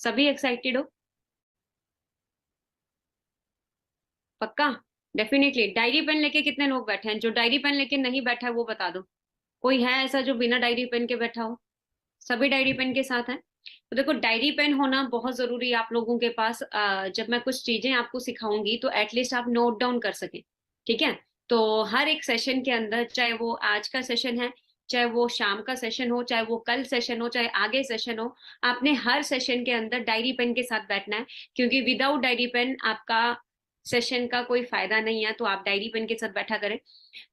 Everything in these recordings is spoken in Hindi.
सभी एक्साइटेड हो? पक्का? डेफिनेटली। डायरी पेन लेके कितने लोग बैठे हैं? जो डायरी पेन लेके नहीं बैठा है वो बता दो। कोई है ऐसा जो बिना डायरी पेन के बैठा हो? सभी डायरी पेन के साथ हैं? तो देखो, डायरी पेन होना बहुत जरूरी है आप लोगों के पास। जब मैं कुछ चीजें आपको सिखाऊंगी तो एटलीस्ट आप नोट डाउन कर सकें। ठीक है? तो हर एक सेशन के अंदर, चाहे वो आज का सेशन है, चाहे वो शाम का सेशन हो, चाहे वो कल सेशन हो, चाहे आगे सेशन हो, आपने हर सेशन के अंदर डायरी पेन के साथ बैठना है। क्योंकि विदाउट डायरी पेन आपका सेशन का कोई फायदा नहीं है। तो आप डायरी पेन के साथ बैठा करें।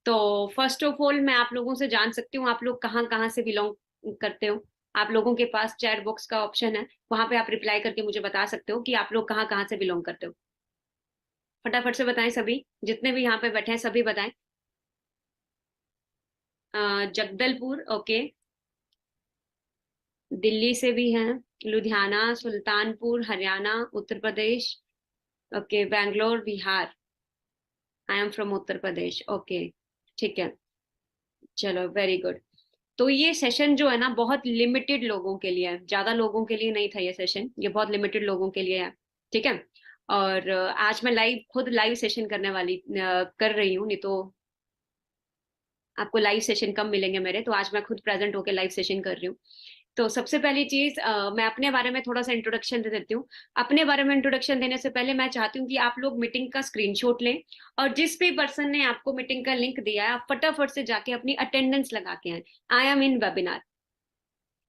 तो फर्स्ट ऑफ ऑल मैं आप लोगों से जान सकती हूँ आप लोग कहाँ कहाँ से बिलोंग करते हो। आप लोगों के पास चैट बॉक्स का ऑप्शन है, वहां पे आप रिप्लाई करके मुझे बता सकते हो कि आप लोग कहाँ कहाँ से बिलोंग करते हो। फटाफट से बताएं सभी, जितने भी यहाँ पे बैठे हैं सभी बताएं। जगदलपुर, ओके। दिल्ली से भी हैं। Ludhiana, Sultanpur, Haryana, Uttar Pradesh. Okay, Bangalore, Bihar. I am from Uttar Pradesh, okay. ठीक है, चलो वेरी गुड। तो ये सेशन जो है ना, बहुत लिमिटेड लोगों के लिए है, ज्यादा लोगों के लिए नहीं था ये सेशन, ये बहुत लिमिटेड लोगों के लिए है। ठीक है? और आज मैं खुद लाइव सेशन करने वाली कर रही हूँ, नहीं तो आपको लाइव सेशन कम मिलेंगे मेरे। तो आज मैं खुद प्रेजेंट होकर लाइव सेशन कर रही हूँ। तो सबसे पहली चीज, मैं अपने बारे में थोड़ा सा इंट्रोडक्शन दे देती हूँ। अपने बारे में इंट्रोडक्शन देने से पहले मैं चाहती हूँ कि आप लोग मीटिंग का स्क्रीनशॉट लें, और जिस भी पर्सन ने आपको मीटिंग का लिंक दिया है, आप फटाफट से जाके अपनी अटेंडेंस लगा के आए। I am in webinar.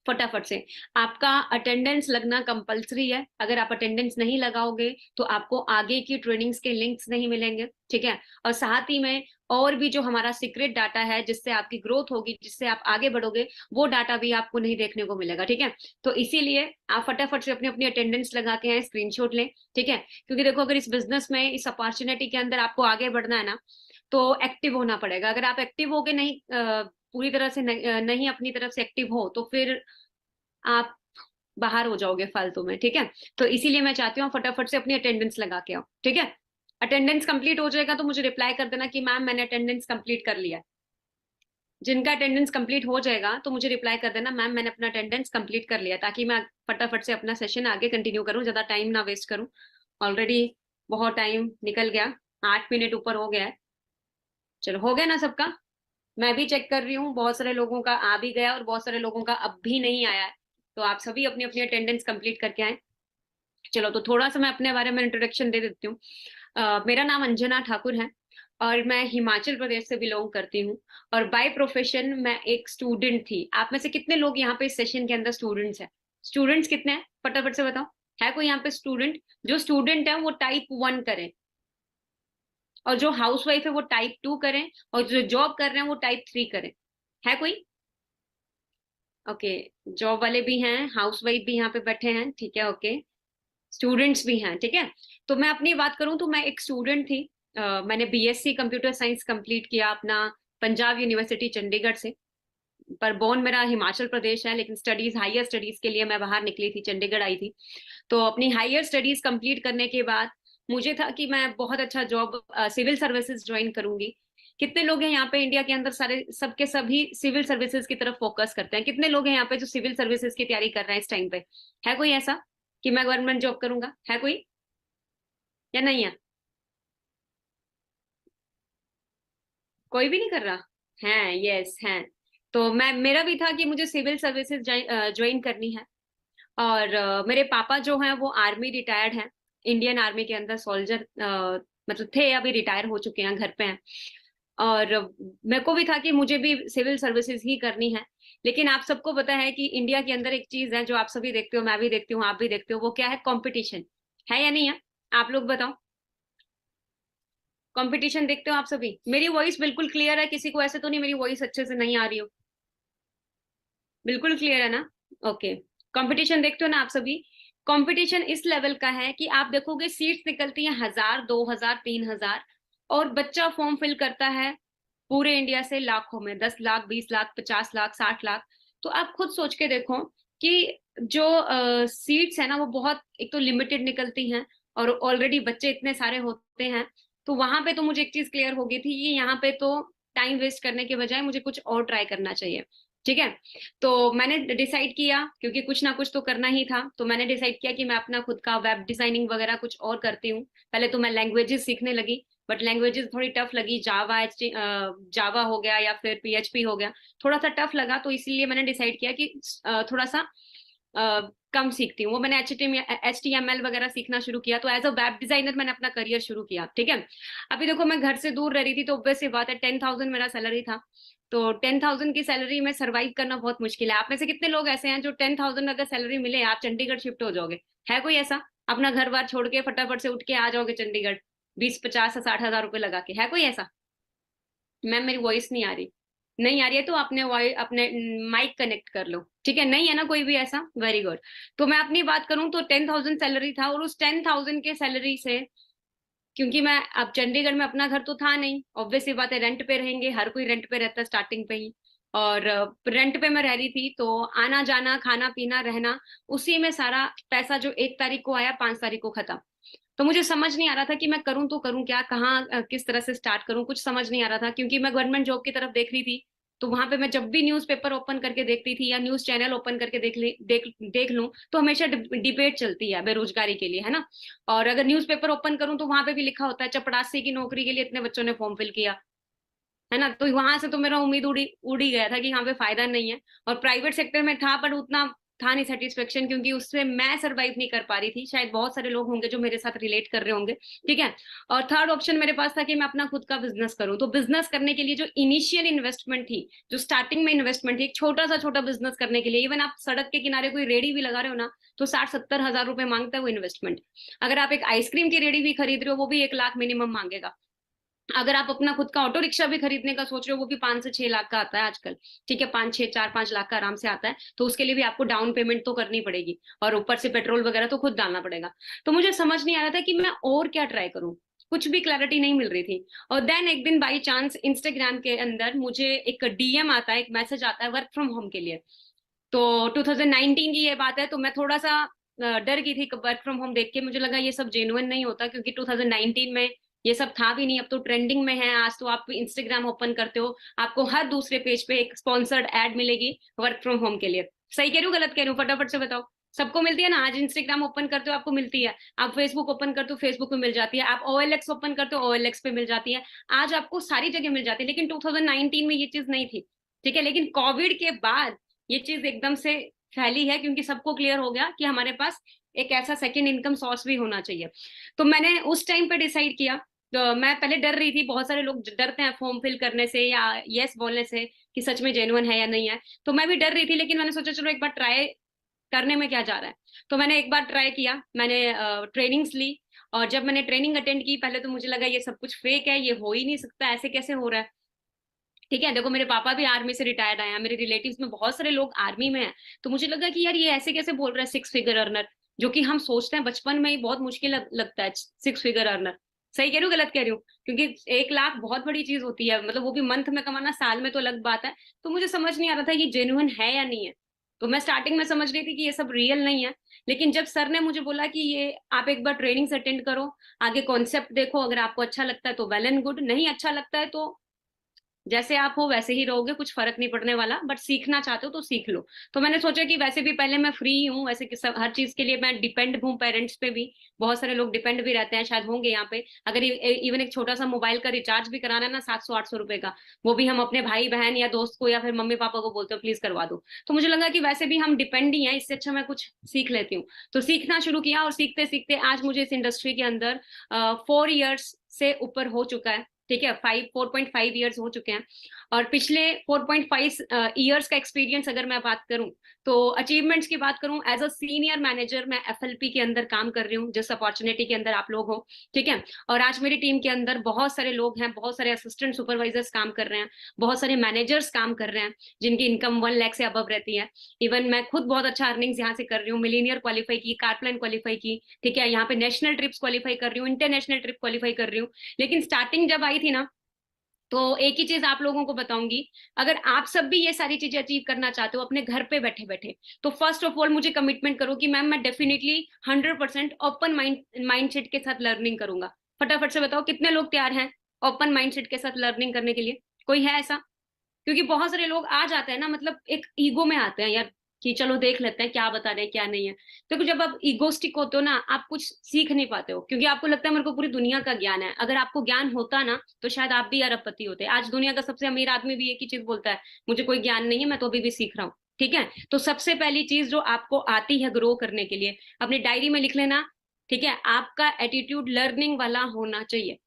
फटाफट से। आपका अटेंडेंस लगना कंपलसरी है। अगर आप अटेंडेंस नहीं लगाओगे तो आपको आगे की ट्रेनिंग्स के लिंक्स नहीं मिलेंगे। ठीक है? और साथ ही में और भी जो हमारा सीक्रेट डाटा है, जिससे आपकी ग्रोथ होगी, जिससे आप आगे बढ़ोगे, वो डाटा भी आपको नहीं देखने को मिलेगा। ठीक है? तो इसीलिए आप फटाफट से अपनी अपनी अटेंडेंस लगा के आए, स्क्रीनशॉट लें। ठीक है? क्योंकि देखो, अगर इस बिजनेस में, इस अपॉर्चुनिटी के अंदर आपको आगे बढ़ना है ना, तो एक्टिव होना पड़ेगा। अगर आप एक्टिव होगे नहीं, पूरी तरह से नहीं अपनी तरफ से एक्टिव हो, तो फिर आप बाहर हो जाओगे फालतू में। ठीक है? तो इसीलिए मैं चाहती हूँ फटाफट से अपनी अटेंडेंस लगा के आओ। ठीक है? अटेंडेंस कंप्लीट हो जाएगा तो मुझे रिप्लाई कर देना कि मैम मैंने अटेंडेंस कंप्लीट कर लिया। जिनका अटेंडेंस कंप्लीट हो जाएगा तो मुझे रिप्लाई कर देना, मैम मैंने अपना अटेंडेंस कंप्लीट कर लिया, ताकि मैं फटाफट से अपना सेशन आगे कंटिन्यू करूँ, ज्यादा टाइम ना वेस्ट करूँ। ऑलरेडी बहुत टाइम निकल गया, 8 मिनट ऊपर हो गया है। चलो, हो गया ना सबका? मैं भी चेक कर रही हूँ, बहुत सारे लोगों का आ भी गया और बहुत सारे लोगों का अब भी नहीं आया है। तो आप सभी अपनी अपनी अटेंडेंस कंप्लीट करके आए। चलो, तो थोड़ा सा मैं अपने बारे में इंट्रोडक्शन दे देती हूँ। मेरा नाम अंजना ठाकुर है, और मैं हिमाचल प्रदेश से बिलोंग करती हूँ। और बाय प्रोफेशन मैं एक स्टूडेंट थी। आप में से कितने लोग यहाँ पे इस सेशन के अंदर स्टूडेंट्स हैं? स्टूडेंट्स कितने हैं फटाफट से बताओ। है कोई यहाँ पे स्टूडेंट? जो स्टूडेंट है वो टाइप 1 करें, और जो हाउस वाइफ है वो टाइप 2 करें, और जो जॉब कर रहे हैं वो टाइप 3 करें। है कोई? ओके। जॉब वाले भी हैं, हाउस वाइफ भी यहाँ पे बैठे हैं। ठीक है, ओके। स्टूडेंट्स भी हैं। ठीक है? तो मैं अपनी बात करूं तो मैं एक स्टूडेंट थी। मैंने बीएससी कंप्यूटर साइंस कंप्लीट किया अपना पंजाब यूनिवर्सिटी चंडीगढ़ से। पर बोर्न मेरा हिमाचल प्रदेश है, लेकिन स्टडीज, हायर स्टडीज के लिए मैं बाहर निकली थी, चंडीगढ़ आई थी। तो अपनी हायर स्टडीज कंप्लीट करने के बाद मुझे था कि मैं बहुत अच्छा जॉब सिविल सर्विसेज ज्वाइन करूंगी। कितने लोग हैं यहाँ पे इंडिया के अंदर, सारे सबके सभी सिविल सर्विसेज की तरफ फोकस करते हैं? कितने लोग हैं यहाँ पे जो सिविल सर्विसेज की तैयारी कर रहे हैं इस टाइम पे? है कोई ऐसा कि मैं गवर्नमेंट जॉब करूंगा? है कोई या नहीं है? कोई भी नहीं कर रहा है? यस है। तो मैं, मेरा भी था कि मुझे सिविल सर्विसेज ज्वाइन करनी है। और मेरे पापा जो हैं वो आर्मी रिटायर्ड हैं, इंडियन आर्मी के अंदर सोल्जर मतलब थे, अभी रिटायर हो चुके हैं, घर पे हैं। और मेरे को भी था कि मुझे भी सिविल सर्विसेज ही करनी है। लेकिन आप सबको पता है कि इंडिया के अंदर एक चीज है जो आप सभी देखते हो, मैं भी देखती हूँ, आप भी देखते हो, वो क्या है? कंपटीशन। है या नहीं है? आप लोग बताओ। कंपटीशन देखते हो आप सभी? मेरी वॉइस बिल्कुल क्लियर है? किसी को ऐसे तो नहीं मेरी वॉइस अच्छे से नहीं आ रही हो? बिल्कुल क्लियर है ना? ओके। कंपटीशन देखते हो ना आप सभी? कंपटीशन इस लेवल का है कि आप देखोगे सीट्स निकलती हैं 1000, 2000, 3000, और बच्चा फॉर्म फिल करता है पूरे इंडिया से लाखों में, 10 लाख, 20 लाख, 50 लाख, 60 लाख। तो आप खुद सोच के देखो कि जो सीट्स है ना वो बहुत, एक तो लिमिटेड निकलती हैं, और ऑलरेडी बच्चे इतने सारे होते हैं। तो वहां पे तो मुझे एक चीज क्लियर हो गई थी कि यहाँ पे तो टाइम वेस्ट करने के बजाय मुझे कुछ और ट्राई करना चाहिए। ठीक है। तो मैंने डिसाइड किया, क्योंकि कुछ ना कुछ तो करना ही था, तो मैंने डिसाइड किया कि मैं अपना खुद का वेब डिजाइनिंग वगैरह कुछ और करती हूँ। पहले तो मैं लैंग्वेजेस सीखने लगी, बट लैंग्वेजेस थोड़ी टफ लगी। जावा हो गया या फिर पीएचपी हो गया, थोड़ा सा टफ लगा, तो इसीलिए मैंने डिसाइड किया कि थोड़ा सा कम सीखती हूँ। वो मैंने HTML वगैरह सीखना शुरू किया, तो एज अ वेब डिजाइनर मैंने अपना करियर शुरू किया। ठीक है। अभी देखो, मैं घर से दूर रह रही थी, तो ऑब्वियस सी बात है, 10,000 मेरा सैलरी था। तो 10,000 की सैलरी में सरवाइव करना बहुत मुश्किल है। आप में से कितने लोग ऐसे हैं जो 10,000 अगर सैलरी मिले, आप चंडीगढ़ शिफ्ट हो जाओगे? है कोई ऐसा? अपना घर बार छोड़ के फटाफट से उठ के आ जाओगे चंडीगढ़, 20, 50 या 60 हजार रुपए लगा के? है कोई ऐसा? मैम, मेरी वॉइस नहीं आ रही? नहीं आ रही है तो अपने वॉइस, अपने माइक कनेक्ट कर लो। ठीक है, नहीं है ना कोई भी ऐसा? Very good. तो मैं अपनी बात करूं तो 10,000 सैलरी था, और उस 10,000 के सैलरी से, क्योंकि मैं अब चंडीगढ़ में अपना घर तो था नहीं, ऑब्वियस सी बात है, रेंट पे रहेंगे, हर कोई रेंट पे रहता है स्टार्टिंग पे ही। और रेंट पे मैं रह रही थी, तो आना जाना, खाना पीना, रहना, उसी में सारा पैसा जो 1 तारीख को आया, 5 तारीख को खत्म। तो मुझे समझ नहीं आ रहा था कि मैं करूं तो करूं क्या, कहाँ किस तरह से स्टार्ट करूं, कुछ समझ नहीं आ रहा था, क्योंकि मैं गवर्नमेंट जॉब की तरफ देख रही थी। तो वहां पे मैं जब भी न्यूज़पेपर ओपन करके देखती थी या न्यूज चैनल ओपन करके देख लूं, तो हमेशा डिबेट चलती है बेरोजगारी के लिए, है ना। और अगर न्यूज़पेपर ओपन करूं तो वहां पे भी लिखा होता है चपरासी की नौकरी के लिए इतने बच्चों ने फॉर्म फिल किया, है ना। तो वहां से तो मेरा उम्मीद उड़ी उड़ी गया था कि यहाँ पे फायदा नहीं है। और प्राइवेट सेक्टर में था, पर उतना था नहीं सेटिस्फेक्शन, क्योंकि उससे मैं सरवाइव नहीं कर पा रही थी। शायद बहुत सारे लोग होंगे जो मेरे साथ रिलेट कर रहे होंगे। ठीक है। और थर्ड ऑप्शन मेरे पास था कि मैं अपना खुद का बिजनेस करूं। तो बिजनेस करने के लिए जो इनिशियल इन्वेस्टमेंट थी, जो स्टार्टिंग में इन्वेस्टमेंट थी, एक छोटा बिजनेस करने के लिए, इवन आप सड़क के किनारे कोई रेडी भी लगा रहे हो ना, तो 60-70 हजार रुपए मांगता है वो इन्वेस्टमेंट। अगर आप एक आइसक्रीम की रेडी भी खरीद रहे हो, वो भी 1 लाख मिनिमम मांगेगा। अगर आप अपना खुद का ऑटो रिक्शा भी खरीदने का सोच रहे हो, वो भी 5 से 6 लाख का आता है आजकल। ठीक है, 5-6, 4-5 लाख का आराम से आता है। तो उसके लिए भी आपको डाउन पेमेंट तो करनी पड़ेगी, और ऊपर से पेट्रोल वगैरह तो खुद डालना पड़ेगा। तो मुझे समझ नहीं आ रहा था कि मैं और क्या ट्राई करूं, कुछ भी क्लैरिटी नहीं मिल रही थी। और देन एक दिन बाई चांस इंस्टाग्राम के अंदर मुझे एक डीएम आता है, एक मैसेज आता है वर्क फ्रॉम होम के लिए। तो 2019 की ये बात है, तो मैं थोड़ा सा डर गई थी वर्क फ्रॉम होम देख के। मुझे लगा ये सब जेन्युइन नहीं होता, क्योंकि 2019 में ये सब था भी नहीं। अब तो ट्रेंडिंग में है। आज तो आप इंस्टाग्राम ओपन करते हो, आपको हर दूसरे पेज पे एक स्पॉन्सर्ड एड मिलेगी वर्क फ्रॉम होम के लिए। सही कह रही हूँ, गलत कह रही हूँ? फटाफट से बताओ। सबको मिलती है ना? आज इंस्टाग्राम ओपन करते हो, आपको मिलती है। आप फेसबुक ओपन करते हो, फेसबुक पे मिल जाती है। आप OLX ओपन करते हो, OLX पे मिल जाती है। आज आपको सारी जगह मिल जाती है, लेकिन 2019 में ये चीज नहीं थी। ठीक है। लेकिन कोविड के बाद ये चीज एकदम से फैली है, क्योंकि सबको क्लियर हो गया कि हमारे पास एक ऐसा सेकेंड इनकम सोर्स भी होना चाहिए। तो मैंने उस टाइम पे डिसाइड किया। तो मैं पहले डर रही थी, बहुत सारे लोग डरते हैं फॉर्म फिल करने से या यस बोलने से कि सच में जेन्युइन है या नहीं है। तो मैं भी डर रही थी, लेकिन मैंने सोचा चलो एक बार ट्राई करने में क्या जा रहा है। तो मैंने एक बार ट्राई किया, मैंने ट्रेनिंग्स ली। और जब मैंने ट्रेनिंग अटेंड की, पहले तो मुझे लगा ये सब कुछ फेक है, ये हो ही नहीं सकता, ऐसे कैसे हो रहा है। ठीक है। देखो, मेरे पापा भी आर्मी से रिटायर्ड आए हैं, मेरे रिलेटिव्स में बहुत सारे लोग आर्मी में हैं। तो मुझे लगा कि यार ये ऐसे कैसे बोल रहा है 6 फिगर अर्नर, जो कि हम सोचते हैं बचपन में ही बहुत मुश्किल लगता है 6 फिगर अर्नर। सही कह रही हूँ, गलत कह रही हूँ? क्योंकि 1 लाख बहुत बड़ी चीज होती है, मतलब वो भी मंथ में कमाना, साल में तो अलग बात है। तो मुझे समझ नहीं आ रहा था ये जेन्युइन है या नहीं है। तो मैं स्टार्टिंग में समझ रही थी कि ये सब रियल नहीं है। लेकिन जब सर ने मुझे बोला कि ये आप एक बार ट्रेनिंग्स अटेंड करो, आगे कॉन्सेप्ट देखो, अगर आपको अच्छा लगता है तो वेल एंड गुड, नहीं अच्छा लगता है तो जैसे आप हो वैसे ही रहोगे, कुछ फर्क नहीं पड़ने वाला, बट सीखना चाहते हो तो सीख लो। तो मैंने सोचा कि वैसे भी पहले मैं फ्री हूँ, वैसे कि सब हर चीज के लिए मैं डिपेंड हूँ पेरेंट्स पे भी। बहुत सारे लोग डिपेंड भी रहते हैं, शायद होंगे यहाँ पे। अगर इवन एक छोटा सा मोबाइल का रिचार्ज भी कराना है ना, 700-800 रुपए का, वो भी हम अपने भाई बहन या दोस्त को या फिर मम्मी पापा को बोलते हो प्लीज करवा दो। तो मुझे लगा कि वैसे भी हम डिपेंड ही हैं, इससे अच्छा मैं कुछ सीख लेती हूँ। तो सीखना शुरू किया, और सीखते सीखते आज मुझे इस इंडस्ट्री के अंदर 4 इयर्स से ऊपर हो चुका है। ठीक है, 4.5 इयर्स हो चुके हैं। और पिछले 4.5 इयर्स का एक्सपीरियंस अगर मैं बात करूं, तो अचीवमेंट्स की बात करूं, एज अ सीनियर मैनेजर मैं FLP के अंदर काम कर रही हूँ, जिस अपॉर्चुनिटी के अंदर आप लोग हो। ठीक है। और आज मेरी टीम के अंदर बहुत सारे लोग हैं, बहुत सारे असिस्टेंट सुपरवाइजर्स काम कर रहे हैं, बहुत सारे मैनेजर्स काम कर रहे हैं, जिनकी इनकम 1 लाख से अबव रहती है। इवन मैं खुद बहुत अच्छा अर्निंग्स यहाँ से कर रही हूँ, मिलीनियर क्वालिफाई की, कारप्लान क्वालिफाई की। ठीक है, यहाँ पे नेशनल ट्रिप्स क्वालिफाई कर रही हूँ, इंटरनेशनल ट्रिप क्वालिफाई कर रही हूँ। लेकिन स्टार्टिंग जब आई थी ना, तो एक ही चीज आप लोगों को बताऊंगी, अगर आप सब भी ये सारी चीजें अचीव करना चाहते हो अपने घर पे बैठे बैठे, तो फर्स्ट ऑफ ऑल मुझे कमिटमेंट करो कि मैम मैं डेफिनेटली 100% ओपन माइंडसेट के साथ लर्निंग करूंगा। फटाफट से बताओ कितने लोग तैयार हैं ओपन माइंडसेट के साथ लर्निंग करने के लिए? कोई है ऐसा? क्योंकि बहुत सारे लोग आ जाते हैं ना, मतलब एक ईगो में आते हैं यार कि चलो देख लेते हैं क्या बता रहे हैं क्या नहीं है। तो जब आप ईगोस्टिक होते हो ना, आप कुछ सीख नहीं पाते हो, क्योंकि आपको लगता है मेरे को पूरी दुनिया का ज्ञान है। अगर आपको ज्ञान होता ना तो शायद आप भी अरबपति होते। आज दुनिया का सबसे अमीर आदमी भी एक ही चीज बोलता है, मुझे कोई ज्ञान नहीं है, मैं तो अभी भी सीख रहा हूँ। ठीक है, तो सबसे पहली चीज जो आपको आती है ग्रो करने के लिए, अपनी डायरी में लिख लेना। ठीक है, आपका एटीट्यूड लर्निंग वाला होना चाहिए।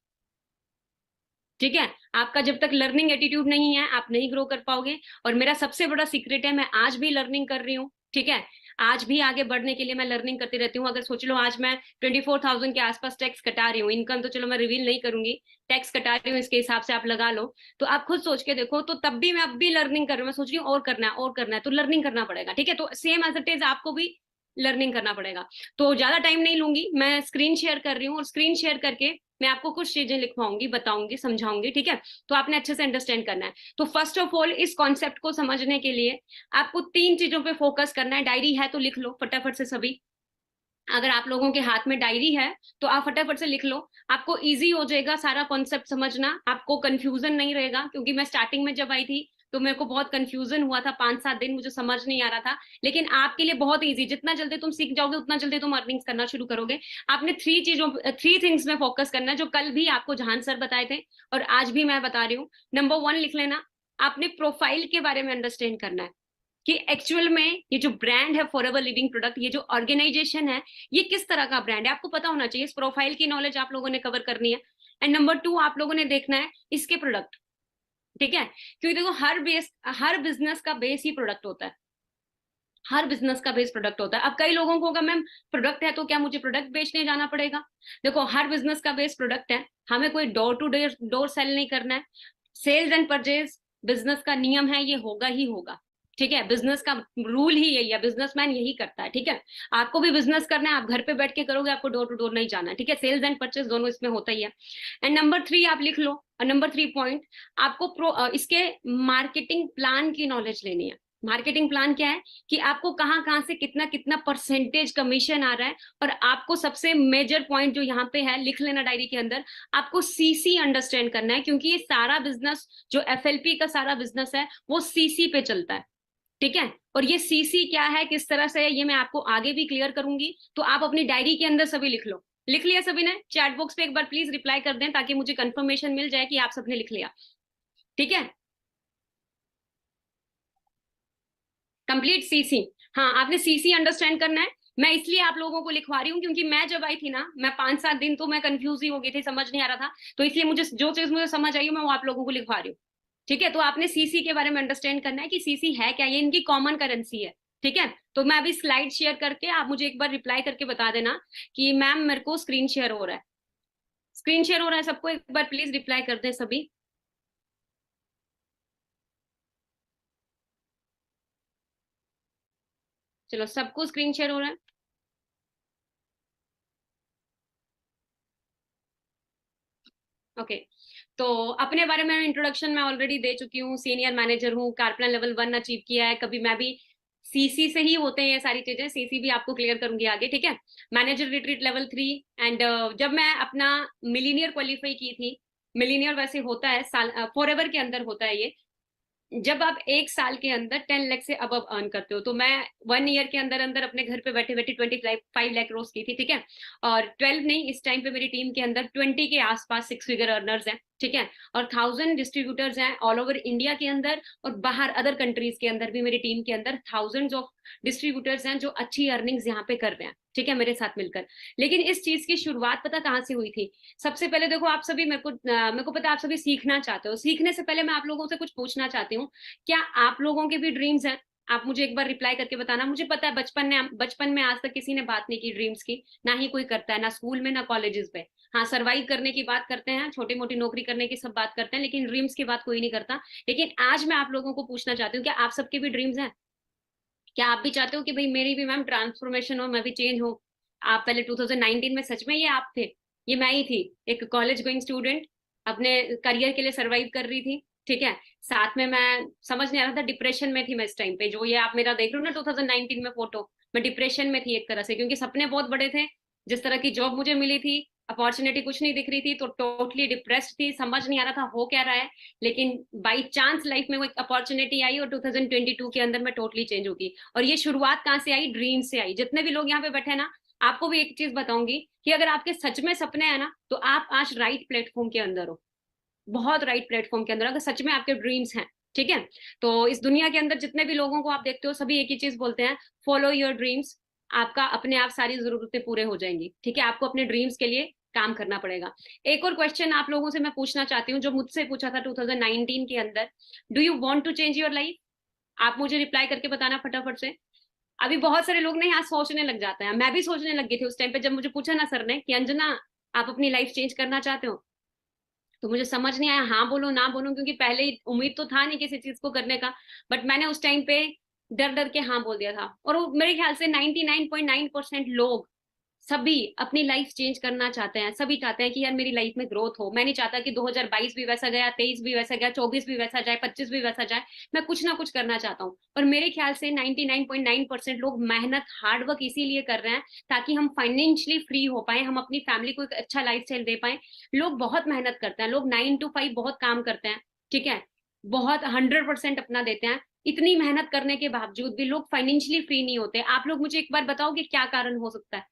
ठीक है, आपका जब तक लर्निंग एटीट्यूड नहीं है आप नहीं ग्रो कर पाओगे। और मेरा सबसे बड़ा सीक्रेट है, मैं आज भी लर्निंग कर रही हूँ। ठीक है, आज भी आगे बढ़ने के लिए मैं लर्निंग करती रहती हूँ। अगर सोच लो आज मैं 24,000 के आसपास टैक्स कटा रही हूँ, इनकम तो चलो मैं रिवील नहीं करूंगी, टैक्स कटा रही हूँ, इसके हिसाब से आप लगा लो। तो आप खुद सोच के देखो, तो तब भी मैं अब भी लर्निंग कर रही हूँ, मैं सोच रही हूँ और करना है और करना है, तो लर्निंग करना पड़ेगा। ठीक है, तो सेम एज इट इज आपको भी लर्निंग करना पड़ेगा। तो ज्यादा टाइम नहीं लूंगी, मैं स्क्रीन शेयर कर रही हूँ, और स्क्रीन शेयर करके मैं आपको कुछ चीजें लिखवाऊंगी, बताऊंगी, समझाऊंगी। ठीक है, तो आपने अच्छे से अंडरस्टैंड करना है। तो फर्स्ट ऑफ ऑल इस कॉन्सेप्ट को समझने के लिए आपको 3 चीजों पे फोकस करना है। डायरी है तो लिख लो फटाफट से सभी। अगर आप लोगों के हाथ में डायरी है तो आप फटाफट से लिख लो, आपको इजी हो जाएगा सारा कॉन्सेप्ट समझना, आपको कंफ्यूजन नहीं रहेगा। क्योंकि मैं स्टार्टिंग में जब आई थी तो मेरे को बहुत कंफ्यूजन हुआ था, 5-7 दिन मुझे समझ नहीं आ रहा था। लेकिन आपके लिए बहुत इजी, जितना जल्दी तुम सीख जाओगे उतना जल्दी तुम अर्निंग्स करना शुरू करोगे। आपने 3 थिंग्स में फोकस करना है, जो कल भी आपको जहान सर बताए थे और आज भी मैं बता रही हूँ। नंबर 1 लिख लेना, आपने प्रोफाइल के बारे में अंडरस्टैंड करना है कि एक्चुअल में ये जो ब्रांड है फॉरएवर लिविंग प्रोडक्ट, ये जो ऑर्गेनाइजेशन है, ये किस तरह का ब्रांड है, आपको पता होना चाहिए। इस प्रोफाइल की नॉलेज आप लोगों ने कवर करनी है। एंड नंबर 2 आप लोगों ने देखना है इसके प्रोडक्ट। ठीक है, क्योंकि देखो हर बिजनेस का बेस ही प्रोडक्ट होता है। हर बिजनेस का बेस प्रोडक्ट होता है। अब कई लोगों को होगा मैम प्रोडक्ट है तो क्या मुझे प्रोडक्ट बेचने जाना पड़ेगा? देखो हर बिजनेस का बेस प्रोडक्ट है, हमें कोई door to door door sale नहीं करना है। सेल्स एंड परचेज बिजनेस का नियम है, ये होगा ही होगा। ठीक है, बिजनेस का रूल ही यही है, बिजनेसमैन यही करता है। ठीक है, आपको भी बिजनेस करना है, आप घर पे बैठ के करोगे, आपको डोर टू डोर नहीं जाना है। ठीक है, सेल्स एंड परचेज दोनों इसमें होता ही है। एंड नंबर 3 आप लिख लो, और नंबर 3 पॉइंट, आपको इसके मार्केटिंग प्लान की नॉलेज लेनी है। मार्केटिंग प्लान क्या है कि आपको कहाँ कहाँ से कितना कितना परसेंटेज कमीशन आ रहा है। और आपको सबसे मेजर पॉइंट जो यहाँ पे है, लिख लेना डायरी के अंदर, आपको सीसी अंडरस्टैंड करना है। क्योंकि ये सारा बिजनेस जो एफएलपी का सारा बिजनेस है वो सीसी पे चलता है। ठीक है, और ये सीसी क्या है, किस तरह से है, ये मैं आपको आगे भी क्लियर करूंगी। तो आप अपनी डायरी के अंदर सभी लिख लो। लिख लिया सभी ने? चैट बॉक्स पे एक बार प्लीज रिप्लाई कर दें ताकि मुझे कंफर्मेशन मिल जाए कि आप सबने लिख लिया। ठीक है, कंप्लीट सीसी। हाँ, आपने सीसी अंडरस्टैंड करना है। मैं इसलिए आप लोगों को लिखवा रही हूँ क्योंकि मैं जब आई थी ना, मैं 5-7 दिन तो मैं कंफ्यूज ही हो गई थी, समझ नहीं आ रहा था। तो इसलिए मुझे जो चीज मुझे समझ आई मैं वो आप लोगों को लिखवा रही हूँ। ठीक है, तो आपने सीसी के बारे में अंडरस्टैंड करना है कि सीसी है क्या, ये इनकी कॉमन करेंसी है। ठीक है, तो मैं अभी स्लाइड शेयर करके आप मुझे एक बार रिप्लाई करके बता देना कि मैम मेरे को स्क्रीन शेयर हो रहा है। स्क्रीन शेयर हो रहा है सबको? एक बार प्लीज रिप्लाई कर दें सभी। चलो, सबको स्क्रीन शेयर हो रहा है। ओके, तो अपने बारे में इंट्रोडक्शन मैं ऑलरेडी दे चुकी हूँ। सीनियर मैनेजर हूँ, कारप्लान लेवल 1 अचीव किया है। कभी मैं भी सीसी से ही होते हैं ये सारी चीजें, सीसी भी आपको क्लियर करूंगी आगे। ठीक है, मैनेजर रिट्रीट लेवल 3। एंड जब मैं अपना मिलीनियर क्वालिफाई की थी, मिलीनियर वैसे होता है साल फॉरएवर के अंदर होता है ये, जब आप 1 साल के अंदर 10 लाख से अब अर्न करते हो। तो मैं 1 ईयर के अंदर अंदर अपने घर पे बैठे बैठे 25 लाख रोज की थी। ठीक है, और 12 नहीं, इस टाइम पे मेरी टीम के अंदर 20 के आसपास 6 फिगर अर्नर्स हैं। ठीक है, और 1000 डिस्ट्रीब्यूटर्स हैं ऑल ओवर इंडिया के अंदर, और बाहर अदर कंट्रीज के अंदर भी मेरी टीम के अंदर थाउजेंड्स ऑफ डिस्ट्रीब्यूटर्स हैं जो अच्छी अर्निंग्स यहाँ पे कर रहे हैं। ठीक है, मेरे साथ मिलकर। लेकिन इस चीज की शुरुआत पता कहाँ से हुई थी? सबसे पहले देखो, आप सभी मेरे को पता है आप सभी सीखना चाहते हो। सीखने से पहले मैं आप लोगों से कुछ पूछना चाहती हूँ, क्या आप लोगों के भी ड्रीम्स हैं? आप मुझे एक बार रिप्लाई करके बताना। मुझे पता है बचपन में आज तक किसी ने बात नहीं की ड्रीम्स की, ना ही कोई करता है, ना स्कूल में ना कॉलेजेस पे। हाँ, सर्वाइव करने की बात करते हैं, छोटी मोटी नौकरी करने की सब बात करते हैं, लेकिन ड्रीम्स की बात कोई नहीं करता। लेकिन आज मैं आप लोगों को पूछना चाहती हूँ, क्या आप सबके भी ड्रीम्स हैं? क्या आप भी चाहते हो कि भाई मेरी भी मैम ट्रांसफॉर्मेशन हो, मैं भी चेंज हो? आप पहले 2019 में सच में ये आप थे? ये मैं ही थी, एक कॉलेज गोइंग स्टूडेंट, अपने करियर के लिए सरवाइव कर रही थी। ठीक है, साथ में मैं समझ नहीं आ रहा था, डिप्रेशन में थी मैं इस टाइम पे। जो ये आप मेरा देख रहे हो ना 2019 में फोटो, मैं डिप्रेशन में थी एक तरह से, क्योंकि सपने बहुत बड़े थे। जिस तरह की जॉब मुझे मिली थी अपॉर्चुनिटी कुछ नहीं दिख रही थी, तो टोटली डिप्रेस्ड थी, समझ नहीं आ रहा था हो क्या रहा है। लेकिन बाई चांस लाइफ में वो एक अपॉर्चुनिटी आई और 2022 के अंदर मैं टोटली चेंज होगी। और ये शुरुआत कहाँ से आई? ड्रीम से आई। जितने भी लोग यहाँ पे बैठे हैं ना, आपको भी एक चीज बताऊंगी कि अगर आपके सच में सपने हैं ना, तो आप आज राइट प्लेटफॉर्म के अंदर हो, बहुत राइट प्लेटफॉर्म के अंदर, अगर सच में आपके ड्रीम्स हैं। ठीक है, तो इस दुनिया के अंदर जितने भी लोगों को आप देखते हो, सभी एक ही चीज बोलते हैं, फॉलो योर ड्रीम्स। आपका अपने आप सारी जरूरतें पूरे हो जाएंगी। ठीक है, आपको अपने ड्रीम्स के लिए काम करना पड़ेगा। एक और क्वेश्चन आप लोगों से मैं पूछना चाहती हूँ, जो मुझसे पूछा था 2019 के अंदर, do you want to change your life? आप मुझे रिप्लाई करके बताना फटाफट से। अभी बहुत सारे लोग ना यहाँ सोचने लग जाते हैं, मैं भी सोचने लग गई थी उस टाइम पे जब मुझे पूछा ना सर ने कि अंजना, आप अपनी लाइफ चेंज करना चाहते हो, तो मुझे समझ नहीं आया हाँ बोलूं ना बोलूं, क्योंकि पहले ही उम्मीद तो था नहीं किसी चीज को करने का। बट मैंने उस टाइम पे डर डर के हाँ बोल दिया था। और वो मेरे ख्याल से 99.9% लोग, सभी अपनी लाइफ चेंज करना चाहते हैं। सभी चाहते हैं कि यार मेरी लाइफ में ग्रोथ हो। मैं नहीं चाहता कि 2022 भी वैसा गया, 23 भी वैसा गया, 24 भी वैसा जाए, 25 भी वैसा जाए। मैं कुछ ना कुछ करना चाहता हूँ। और मेरे ख्याल से 99.9% लोग मेहनत, हार्डवर्क इसीलिए कर रहे हैं ताकि हम फाइनेंशियली फ्री हो पाए, हम अपनी फैमिली को एक अच्छा लाइफस्टाइल दे पाए। लोग बहुत मेहनत करते हैं, लोग 9 to 5 बहुत काम करते हैं। ठीक है, बहुत 100% अपना देते हैं। इतनी मेहनत करने के बावजूद भी लोग फाइनेंशियली फ्री नहीं होते। आप लोग मुझे एक बार बताओ कि क्या कारण हो सकता है?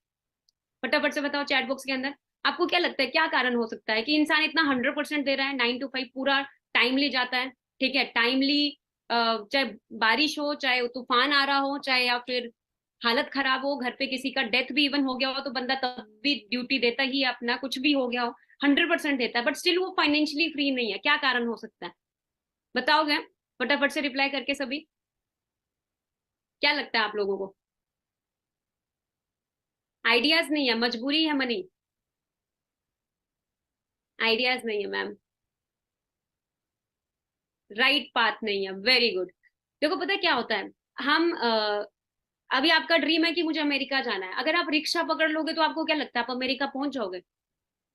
फटाफट से बताओ चैट बॉक्स के अंदर। आपको क्या लगता है क्या कारण हो सकता है कि इंसान इतना 100% दे रहा है, 9 to 5 पूरा टाइमली जाता है? ठीक है, टाइमली, चाहे बारिश हो, चाहे तूफान आ रहा हो, चाहे या फिर हालत खराब हो, घर पे किसी का डेथ भी इवन हो गया हो, तो बंदा तब भी ड्यूटी देता ही है अपना, कुछ भी हो गया हो 100% देता है, बट स्टिल वो फाइनेंशियली फ्री नहीं है। क्या कारण हो सकता है? बताओगे फटाफट से रिप्लाई करके सभी? क्या लगता है आप लोगों को? आइडियाज नहीं है, मजबूरी है मनी? आइडियाज नहीं है मैम, राइट पाथ नहीं है। Very good. देखो पता है क्या होता है, हम अभी आपका ड्रीम है कि मुझे अमेरिका जाना है। अगर आप रिक्शा पकड़ लोगे तो आपको क्या लगता है आप अमेरिका पहुंच जाओगे?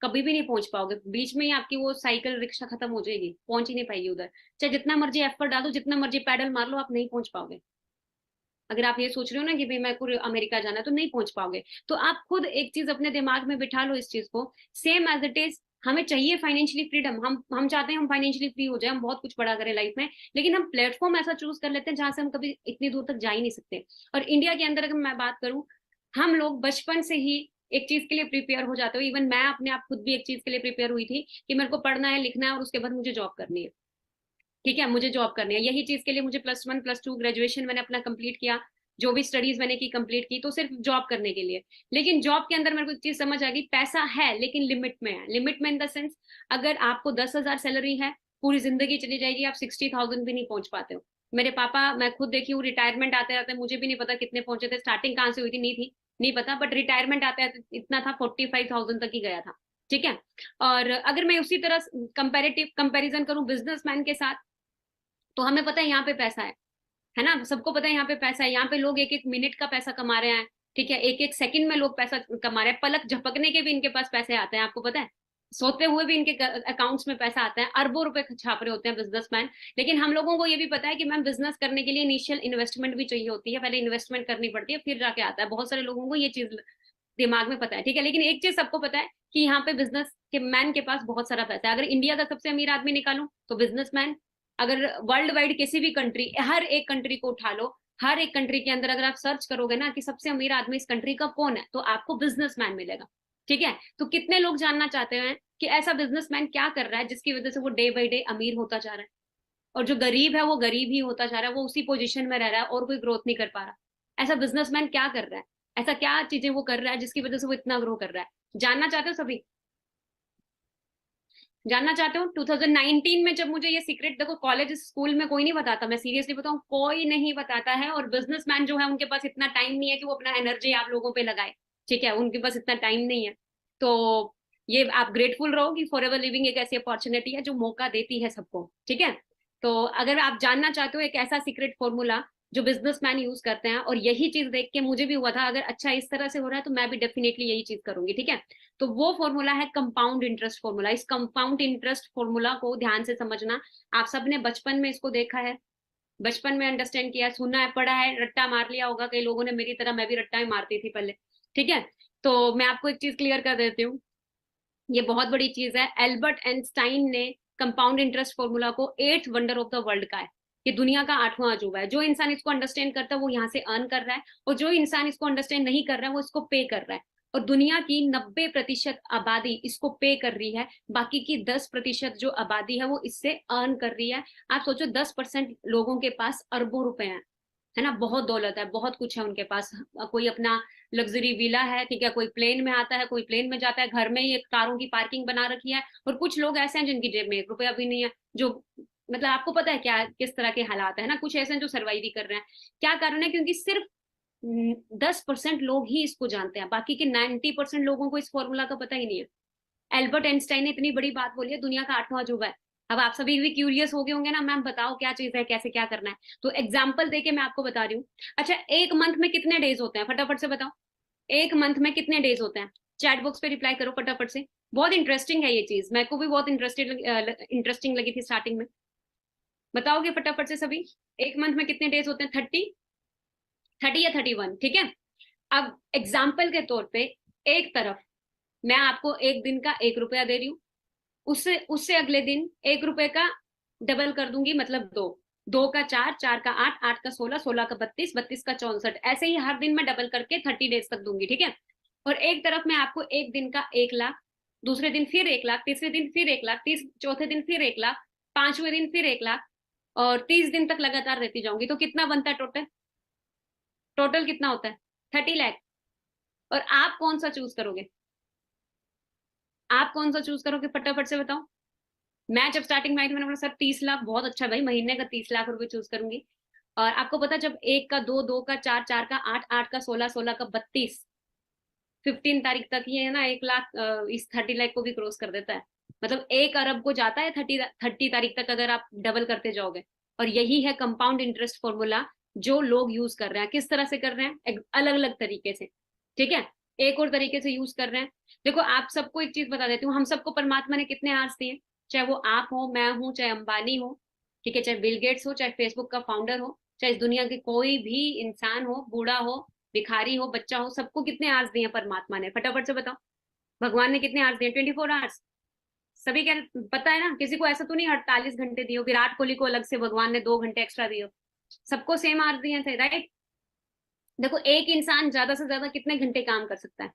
कभी भी नहीं पहुंच पाओगे। बीच में ही आपकी वो साइकिल रिक्शा खत्म हो जाएगी, पहुंच ही नहीं पाएगी उधर। चाहे जितना मर्जी एफर्ट डालो, जितना मर्जी पैडल मार लो, आप नहीं पहुंच पाओगे। अगर आप ये सोच रहे हो ना कि भाई मैं को अमेरिका जाना है, तो नहीं पहुंच पाओगे। तो आप खुद एक चीज अपने दिमाग में बिठा लो इस चीज को, सेम एज इट इज। हमें चाहिए फाइनेंशियली फ्रीडम, हम चाहते हैं हम फाइनेंशियली फ्री हो जाए, हम बहुत कुछ बड़ा करें लाइफ में। लेकिन हम प्लेटफॉर्म ऐसा चूज कर लेते हैं जहां से हम कभी इतनी दूर तक जा ही नहीं सकते। और इंडिया के अंदर अगर मैं बात करूं, हम लोग बचपन से ही एक चीज के लिए प्रिपेयर हो जाते हो। इवन मैं अपने आप खुद भी एक चीज के लिए प्रिपेयर हुई थी कि मेरे को पढ़ना है, लिखना है, और उसके बाद मुझे जॉब करनी है। ठीक है, मुझे जॉब करनी है, यही चीज के लिए मुझे +1 +2 ग्रेजुएशन मैंने अपना कंप्लीट किया। जो भी स्टडीज मैंने की कंप्लीट की, तो सिर्फ जॉब करने के लिए। लेकिन जॉब के अंदर मेरे को एक चीज समझ आ गई, पैसा है लेकिन लिमिट में है। लिमिट में इन द सेंस, अगर आपको 10,000 सैलरी है, पूरी जिंदगी चली जाएगी, आप 60,000 भी नहीं पहुंच पाते हो। मेरे पापा, मैं खुद देखी हूँ, रिटायरमेंट आते आते मुझे भी नहीं पता कितने पहुंचे थे, स्टार्टिंग कहाँ से हुई थी नहीं थी, नहीं पता, बट रिटायरमेंट आते आते इतना था, 45,000 तक ही गया था। ठीक है। और अगर मैं उसी तरह कंपेरेटिव कंपैरिजन करूं बिजनेसमैन के साथ, तो हमें पता है यहाँ पे पैसा है ना, सबको पता है यहाँ पे पैसा है। यहाँ पे लोग एक एक मिनट का पैसा कमा रहे हैं। ठीक है, एक एक सेकंड में लोग पैसा कमा रहे हैं, पलक झपकने के भी इनके पास पैसे आते हैं, आपको पता है। सोते हुए भी इनके अकाउंट्स में पैसा आता है, अरबों रुपए छाप रहे होते हैं बिजनेसमैन। लेकिन हम लोगों को ये भी पता है कि मैम बिजनेस करने के लिए इनिशियल इन्वेस्टमेंट भी चाहिए होती है, पहले इन्वेस्टमेंट करनी पड़ती है, फिर जाके आता है। बहुत सारे लोगों को ये चीज दिमाग में पता है। ठीक है, लेकिन एक चीज सबको पता है कि यहाँ पे बिजनेस के मैन के पास बहुत सारा पैसा है। अगर इंडिया का सबसे अमीर आदमी निकालूं तो बिजनेसमैन। अगर वर्ल्ड वाइड किसी भी कंट्री, हर एक कंट्री को उठा लो, हर एक कंट्री के अंदर अगर आप सर्च करोगे ना कि सबसे अमीर आदमी इस कंट्री का कौन है, तो आपको बिजनेसमैन मिलेगा। ठीक है, तो कितने लोग जानना चाहते हैं कि ऐसा बिजनेसमैन क्या कर रहा है जिसकी वजह से वो डे बाई डे अमीर होता जा रहा है, और जो गरीब है वो गरीब ही होता जा रहा है, वो उसी पोजीशन में रह रहा है और कोई ग्रोथ नहीं कर पा रहा। ऐसा बिजनेसमैन क्या कर रहा है? ऐसा क्या चीजें वो कर रहा है जिसकी वजह से वो इतना ग्रो कर रहा है? जानना चाहते हो सभी? जानना चाहते हो? 2019 में जब मुझे ये सीक्रेट, देखो कॉलेज स्कूल में कोई नहीं बताता, मैं सीरियसली बताऊं, कोई नहीं बताता है। और बिजनेसमैन जो है उनके पास इतना टाइम नहीं है कि वो अपना एनर्जी आप लोगों पे लगाए। ठीक है, उनके पास इतना टाइम नहीं है। तो ये आप ग्रेटफुल रहो कि फॉर एवर लिविंग एक ऐसी अपॉर्चुनिटी है जो मौका देती है सबको। ठीक है, तो अगर आप जानना चाहते हो एक ऐसा सीक्रेट फॉर्मूला जो बिजनेसमैन यूज करते हैं, और यही चीज देख के मुझे भी हुआ था, अगर अच्छा इस तरह से हो रहा है तो मैं भी डेफिनेटली यही चीज करूंगी। ठीक है, तो वो फॉर्मूला है कंपाउंड इंटरेस्ट फॉर्मूला। इस कंपाउंड इंटरेस्ट फॉर्मूला को ध्यान से समझना। आप सबने बचपन में इसको देखा है, बचपन में अंडरस्टैंड किया, सुना है, पढ़ा है, रट्टा मार लिया होगा कई लोगों ने, मेरी तरह मैं भी रट्टा ही मारती थी पहले। ठीक है, तो मैं आपको एक चीज क्लियर कर देती हूँ। ये बहुत बड़ी चीज है। एल्बर्ट आइंस्टाइन ने कंपाउंड इंटरेस्ट फॉर्मूला को 8th wonder of the world का है। ये दुनिया का 8वां अजूबा है। जो इंसान इसको अंडरस्टैंड करता है वो यहाँ से अर्न कर रहा है, और जो इंसान इसको अंडरस्टैंड नहीं कर रहा है वो इसको पे कर रहा है। और दुनिया की 90% आबादी इसको पे कर रही है, बाकी की 10% जो आबादी है वो इससे अर्न कर रही है। आप सोचो 10% लोगों के पास अरबों रुपए हैं, है ना, बहुत दौलत है, बहुत कुछ है उनके पास। कोई अपना लग्जरी विला है, ठीक है, कोई प्लेन में आता है, कोई प्लेन में जाता है, घर में ही एक कारों की पार्किंग बना रखी है। और कुछ लोग ऐसे हैं जिनकी जेब में 1 रुपया भी नहीं है, जो मतलब आपको पता है क्या किस तरह के हालात है ना। कुछ ऐसे हैं जो सर्वाइव ही कर रहे हैं। क्या कारण है? क्योंकि सिर्फ 10% लोग ही इसको जानते हैं, बाकी के 90% लोगों को इस फॉर्मूला का पता ही नहीं है। एल्बर्ट आइंस्टाइन ने इतनी बड़ी बात बोली है, दुनिया का 8वां अजूबा है। अब आप सभी भी क्यूरियस हो गए होंगे ना, मैम बताओ क्या चीज है, कैसे क्या करना है। तो एग्जाम्पल देके मैं आपको बता रही हूँ। अच्छा, एक मंथ में कितने डेज होते हैं, फटाफट से बताओ। एक मंथ में कितने डेज होते हैं? चैट बॉक्स पे रिप्लाई करो फटाफट से। बहुत इंटरेस्टिंग है ये चीज, मेरे को भी बहुत इंटरेस्टिंग लगी थी स्टार्टिंग में। बताओगे फटाफट से सभी? एक मंथ में कितने डेज होते हैं? 30 या 31, ठीक है। अब एग्जाम्पल के तौर पे, एक तरफ मैं आपको एक दिन का 1 रुपया दे रही हूँ, उससे उससे अगले दिन 1 रुपए का डबल कर दूंगी, मतलब दो। दो का चार, चार का आठ, आठ का 16, 16 का 32, 32 का 64, ऐसे ही हर दिन मैं डबल करके 30 डेज तक दूंगी, ठीक है। और एक तरफ मैं आपको एक दिन का 1 लाख, दूसरे दिन फिर 1 लाख, तीसरे दिन फिर 1 लाख, चौथे दिन फिर 1 लाख, पांचवें दिन फिर 1 लाख, और 30 दिन तक लगातार रहती जाऊंगी। तो कितना बनता है टोटल? टोटल कितना होता है? 30 लाख। और आप कौन सा चूज करोगे? आप कौन सा चूज करोगे फटाफट से बताओ। मैं जब स्टार्टिंग में आई थी मैंने बोला सर 30 लाख बहुत अच्छा है भाई, महीने का 30 लाख रुपए चूज करूंगी। और आपको पता, जब एक का दो, दो का चार, चार का आठ, आठ का 16, 16 का 32, 15 तारीख तक ये है ना 1 लाख इस 30 लाख को भी क्रॉस कर देता है। मतलब 1 अरब को जाता है 30 तारीख तक, अगर आप डबल करते जाओगे। और यही है कंपाउंड इंटरेस्ट फॉर्मूला जो लोग यूज कर रहे हैं। किस तरह से कर रहे हैं? अलग अलग तरीके से, ठीक है। एक और तरीके से यूज कर रहे हैं। देखो आप सबको एक चीज बता देती हूँ, हम सबको परमात्मा ने कितने आर्स दिए? चाहे वो आप हो, मैं हूं, चाहे अंबानी हो, ठीक है, चाहे बिल गेट्स हो, चाहे फेसबुक का फाउंडर हो, चाहे इस दुनिया के कोई भी इंसान हो, बूढ़ा हो, भिखारी हो, बच्चा हो, सबको कितने आवर्स दिए परमात्मा ने? फटाफट से बताओ। भगवान ने कितने आवर्स दिए? 24 आवर्स। सभी क्या पता है ना? किसी को ऐसा तो नहीं 48 घंटे दिए? विराट कोहली को अलग से भगवान ने 2 घंटे एक्स्ट्रा दिए? सबको सेम आवर्स दिए थे, राइट। देखो एक इंसान ज्यादा से ज्यादा कितने घंटे काम कर सकता है?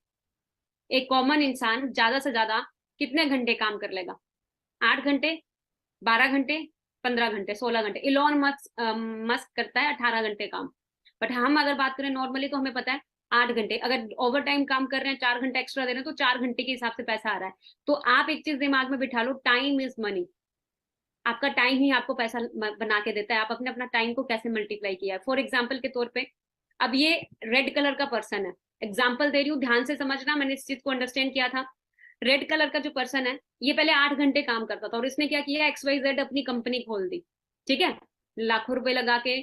एक कॉमन इंसान ज्यादा से ज्यादा कितने घंटे काम कर लेगा? 8 घंटे, 12 घंटे, 15 घंटे, 16 घंटे। इलॉन मस्क करता है 18 घंटे काम। बट हम अगर बात करें नॉर्मली तो हमें पता है 8 घंटे। अगर ओवर टाइम काम कर रहे हैं, 4 घंटे एक्स्ट्रा दे रहे हैं, तो 4 घंटे के हिसाब से पैसा आ रहा है। तो आप एक चीज दिमाग में बिठा लो, टाइम इज मनी। आपका टाइम ही आपको पैसा बना के देता है। आप अपने अपना टाइम को कैसे मल्टीप्लाई किया है। फॉर एग्जाम्पल के तौर पे, अब ये रेड कलर का पर्सन है, एग्जाम्पल दे रही हूँ, ध्यान से समझना, मैंने इस चीज को अंडरस्टैंड किया था। रेड कलर का जो पर्सन है, ये पहले 8 घंटे काम करता था, और इसने क्या किया, XYZ अपनी कंपनी खोल दी, ठीक है, लाखों रुपए लगा के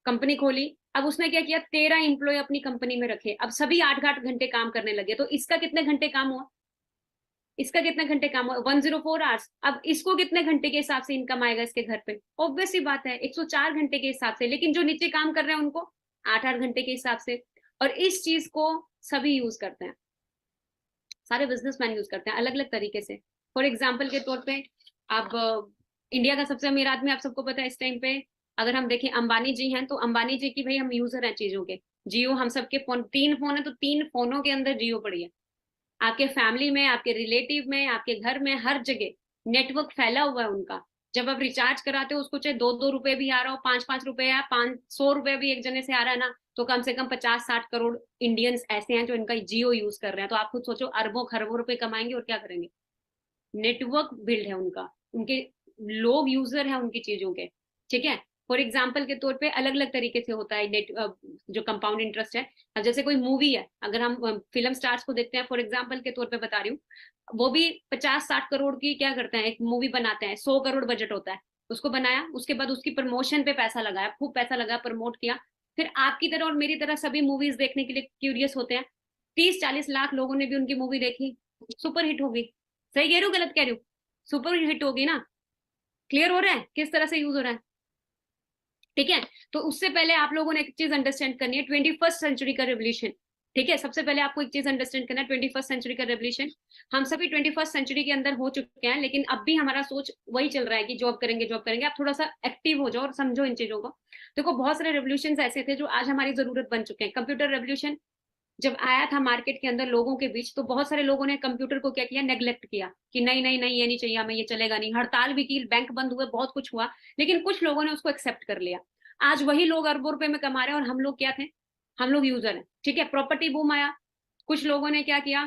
कंपनी खोली। अब उसने क्या किया, 13 एम्प्लॉय अपनी कंपनी में रखे। अब सभी 8 8 घंटे काम करने लगे। तो इसका कितने घंटे काम हुआ? इसका कितने घंटे काम हुआ? 104 आवर्स। अब इसको कितने घंटे के हिसाब से इनकम आएगा इसके घर पे? ऑब्वियस सी बात है 104 घंटे के हिसाब से। लेकिन जो नीचे काम कर रहे हैं उनको 8 8 घंटे के हिसाब से। और इस चीज को सभी यूज करते हैं, सारे बिजनेसमैन यूज करते हैं अलग अलग तरीके से। फॉर एग्जाम्पल के तौर पे, अब इंडिया का सबसे अमीर आदमी आप सबको पता है इस टाइम पे, अगर हम देखें अंबानी जी हैं, तो अंबानी जी की भाई हम यूजर हैं चीजों के। जियो, हम सबके फोन, 3 फोन है तो 3 फोनों के अंदर जियो पड़ी है। आपके फैमिली में, आपके रिलेटिव में, आपके घर में, हर जगह नेटवर्क फैला हुआ है उनका। जब आप रिचार्ज कराते हो उसको, चाहे 2 2 रुपए भी आ रहा हो, 5 5 रुपए या 500 रुपए भी एक जने से आ रहा है ना, तो कम से कम 50 60 करोड़ इंडियंस ऐसे हैं जो इनका जियो यूज कर रहे हैं। तो आप खुद सोचो, अरबों खरबों रुपए कमाएंगे और क्या करेंगे। नेटवर्क बिल्ड है उनका, उनके लोग यूजर है उनकी चीजों के, ठीक है। फॉर एग्जाम्पल के तौर पे अलग अलग तरीके से होता है नेट, जो कंपाउंड इंटरेस्ट है। अब जैसे कोई मूवी है, अगर हम फिल्म स्टार्स को देखते हैं, फॉर एग्जाम्पल के तौर पे बता रही हूँ, वो भी 50 60 करोड़ की क्या करते हैं, एक मूवी बनाते हैं, 100 करोड़ बजट होता है। उसको बनाया, उसके बाद उसकी प्रमोशन पे पैसा लगाया, खूब पैसा लगाया, प्रमोट किया। फिर आपकी तरह और मेरी तरह सभी मूवीज देखने के लिए क्यूरियस होते हैं। 30 40 लाख लोगों ने भी उनकी मूवी देखी, सुपर हिट होगी। सही कह रही हूँ गलत कह रही हूँ? सुपर हिट होगी ना। क्लियर हो रहा है किस तरह से यूज हो रहा है? ठीक है। तो उससे पहले आप लोगों ने एक चीज अंडरस्टैंड करनी है, 21st सेंचुरी का रेवोल्यूशन। ठीक है, सबसे पहले आपको एक चीज अंडरस्टैंड करना है, 21st सेंचुरी का रेवोल्यूशन, हम सभी 21st सेंचुरी के अंदर हो चुके हैं, लेकिन अब भी हमारा सोच वही चल रहा है कि जॉब करेंगे जॉब करेंगे। आप थोड़ा सा एक्टिव हो जाओ और समझो इन चीजों को। देखो बहुत सारे रेवोल्यूशन ऐसे थे जो आज हमारी जरूरत बन चुके हैं। कंप्यूटर रेवोल्यूशन जब आया था मार्केट के अंदर लोगों के बीच, तो बहुत सारे लोगों ने कंप्यूटर को क्या किया, नेग्लेक्ट किया कि नहीं नहीं नहीं, ये नहीं चाहिए हमें, ये चलेगा नहीं। हड़ताल भी की, बैंक बंद हुए, बहुत कुछ हुआ, लेकिन कुछ लोगों ने उसको एक्सेप्ट कर लिया। आज वही लोग अरबों रुपए में कमा रहे हैं और हम लोग क्या थे, हम लोग यूजर हैं। ठीक है, प्रॉपर्टी बूम आया, कुछ लोगों ने क्या किया,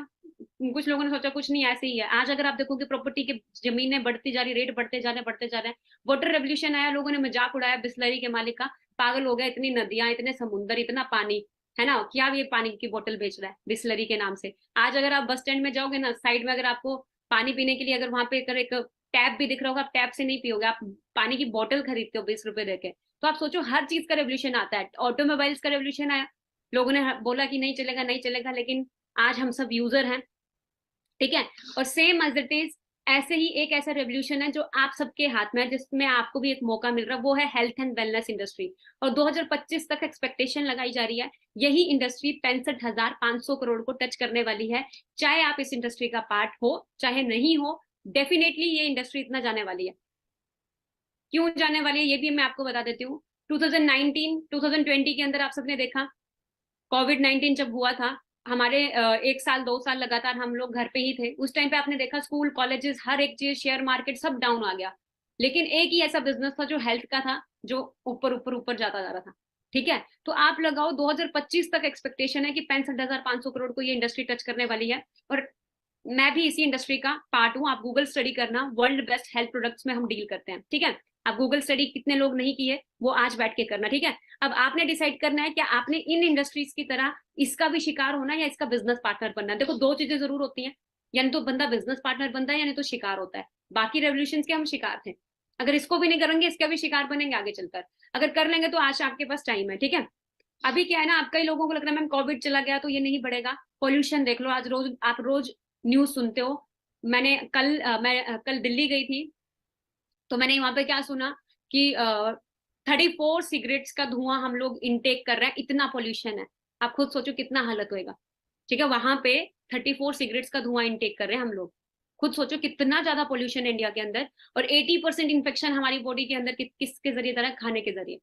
कुछ लोगों ने सोचा कुछ नहीं ऐसे ही है। आज अगर आप देखोगे प्रॉपर्टी की जमीनें बढ़ती जा रही, रेट बढ़ते जा रहे हैं। वाटर रेवोल्यूशन आया, लोगों ने मजाक उड़ाया बिस्लरी के मालिक का, पागल हो गया, इतनी नदियां, इतने समुंदर, इतना पानी, है ना, क्या ये पानी की बोतल बेच रहा है बिस्लरी के नाम से। आज अगर आप बस स्टैंड में जाओगे ना, साइड में अगर आपको पानी पीने के लिए अगर वहां पे अगर एक टैप भी दिख रहा होगा, आप टैप से नहीं पियोगे, आप पानी की बोतल खरीदते हो 20 रुपए देके। तो आप सोचो हर चीज का रेवोल्यूशन आता है। ऑटोमोबाइल्स का रेवोल्यूशन आया, लोगों ने बोला कि नहीं चलेगा नहीं चलेगा, लेकिन आज हम सब यूजर हैं। ठीक है, और सेम एज इट इज ऐसे ही एक ऐसा रेवोल्यूशन है जो आप सबके हाथ में है, जिसमें आपको भी एक मौका मिल रहा है, वो है हेल्थ एंड वेलनेस इंडस्ट्री। और 2025 तक एक्सपेक्टेशन लगाई जा रही है यही इंडस्ट्री 65,500 करोड़ को टच करने वाली है। चाहे आप इस इंडस्ट्री का पार्ट हो चाहे नहीं हो, डेफिनेटली ये इंडस्ट्री इतना जाने वाली है। क्यों जाने वाली है ये भी मैं आपको बता देती हूँ। 2019 2020 के अंदर आप सबने देखा, कोविड-19 जब हुआ था, हमारे 1 साल 2 साल लगातार हम लोग घर पे ही थे। उस टाइम पे आपने देखा स्कूल कॉलेजेस हर एक चीज, शेयर मार्केट सब डाउन आ गया, लेकिन एक ही ऐसा बिजनेस था जो हेल्थ का था, जो ऊपर ऊपर ऊपर जाता जा रहा था। ठीक है, तो आप लगाओ 2025 तक एक्सपेक्टेशन है कि 65,500 करोड़ को ये इंडस्ट्री टच करने वाली है। और मैं भी इसी इंडस्ट्री का पार्ट हूँ। आप गूगल स्टडी करना, वर्ल्ड बेस्ट हेल्थ प्रोडक्ट्स में हम डील करते हैं। ठीक है, आप गूगल स्टडी कितने लोग नहीं किए वो आज बैठ के करना। ठीक है, अब आपने डिसाइड करना है कि आपने इन इंडस्ट्रीज की तरह इसका भी शिकार होना है या इसका बिजनेस पार्टनर बनना है। देखो दो चीजें जरूर होती हैं, यानी तो बंदा बिजनेस पार्टनर बनता है, यानी तो शिकार होता है। बाकी रेवोल्यूशन के हम शिकार थे, अगर इसको भी नहीं करेंगे इसका भी शिकार बनेंगे आगे चलकर। अगर कर लेंगे तो आज आपके पास टाइम है। ठीक है, अभी क्या है ना, आप कई लोगों को लग रहा है मैम कोविड चला गया तो ये नहीं बढ़ेगा। पॉल्यूशन देख लो, आज रोज आप रोज न्यूज सुनते हो। मैंने कल दिल्ली गई थी, तो मैंने वहां पे क्या सुना कि 34 सिगरेट्स का धुआं हम लोग इनटेक कर रहे हैं, इतना पोल्यूशन है। आप खुद सोचो कितना हालत होएगा। ठीक है, वहां पे 34 सिगरेट्स का धुआं इनटेक कर रहे हैं हम लोग। खुद सोचो कितना ज्यादा पोल्यूशन है इंडिया के अंदर। और 80% इन्फेक्शन हमारी बॉडी के अंदर किसके जरिए जा रहा है, खाने के जरिए।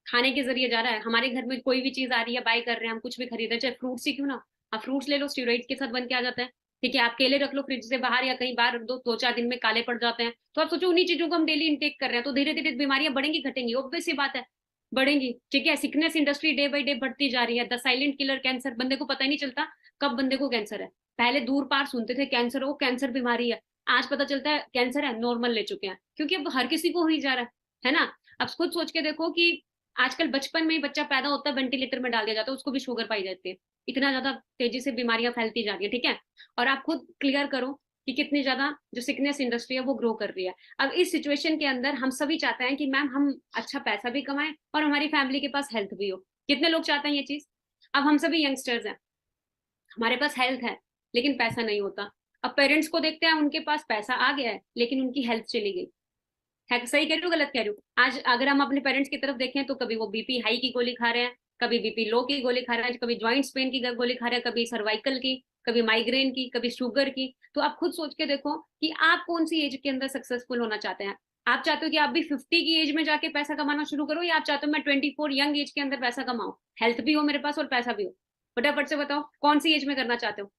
खाने के जरिए जा रहा है। हमारे घर में कोई भी चीज आ रही है, बाय कर रहे हैं हम, कुछ भी खरीद रहे हैं, चाहे फ्रूट्स ही क्यों ना, आप फ्रूट्स ले लो, स्टेरॉइड्स के साथ बन के आ जाता है। ठीक है, आप केले रख लो फ्रिज से बाहर या कहीं बाहर रख दो, 2-4 दिन में काले पड़ जाते हैं। तो आप सोचो उन्हीं चीजों को हम डेली इंटेक कर रहे हैं, तो धीरे धीरे बीमारियां बढ़ेंगी घटेंगी, ऑब्वियस सी बात है, बढ़ेंगी। ठीक है, sickness industry day by day बढ़ती जा रही है। द साइलेंट किलर कैंसर, बंदे को पता ही नहीं चलता कब बंदे को कैंसर है। पहले दूर पार सुनते थे कैंसर हो, कैंसर बीमारी है, आज पता चलता है कैंसर है, नॉर्मल ले चुके हैं, क्योंकि अब हर किसी को हो ही जा रहा है ना। अब खुद सोच के देखो कि आजकल बचपन में ही बच्चा पैदा होता है वेंटिलेटर में डाल दिया जाता है, उसको भी शुगर पाई जाती है। इतना ज्यादा तेजी से बीमारियां फैलती जा रही है। ठीक है, और आप खुद क्लियर करो कि कितनी ज्यादा जो सिकनेस इंडस्ट्री है वो ग्रो कर रही है। अब इस सिचुएशन के अंदर हम सभी चाहते हैं कि मैम हम अच्छा पैसा भी कमाएं और हमारी फैमिली के पास हेल्थ भी हो। कितने लोग चाहते हैं ये चीज। अब हम सभी यंगस्टर्स हैं, हमारे पास हेल्थ है लेकिन पैसा नहीं होता। अब पेरेंट्स को देखते हैं, उनके पास पैसा आ गया है लेकिन उनकी हेल्थ चली गई है। सही कह रही हूँ गलत कह रही हूँ। आज अगर हम अपने पेरेंट्स की तरफ देखें तो कभी वो बीपी हाई की गोली खा रहे हैं, कभी बीपी लो की गोली खा रहे हैं, कभी ज्वाइंट्स पेन की गोली खा रहे हैं, कभी सर्वाइकल की, कभी माइग्रेन की, कभी शुगर की। तो आप खुद सोच के देखो कि आप कौन सी एज के अंदर सक्सेसफुल होना चाहते हैं। आप चाहते हो कि आप भी 50 की एज में जाके पैसा कमाना शुरू करो, या आप चाहते हो मैं 24 यंग एज के अंदर पैसा कमाऊं, हेल्थ भी हो मेरे पास और पैसा भी हो। फटाफट से बताओ कौन सी एज में करना चाहते हो,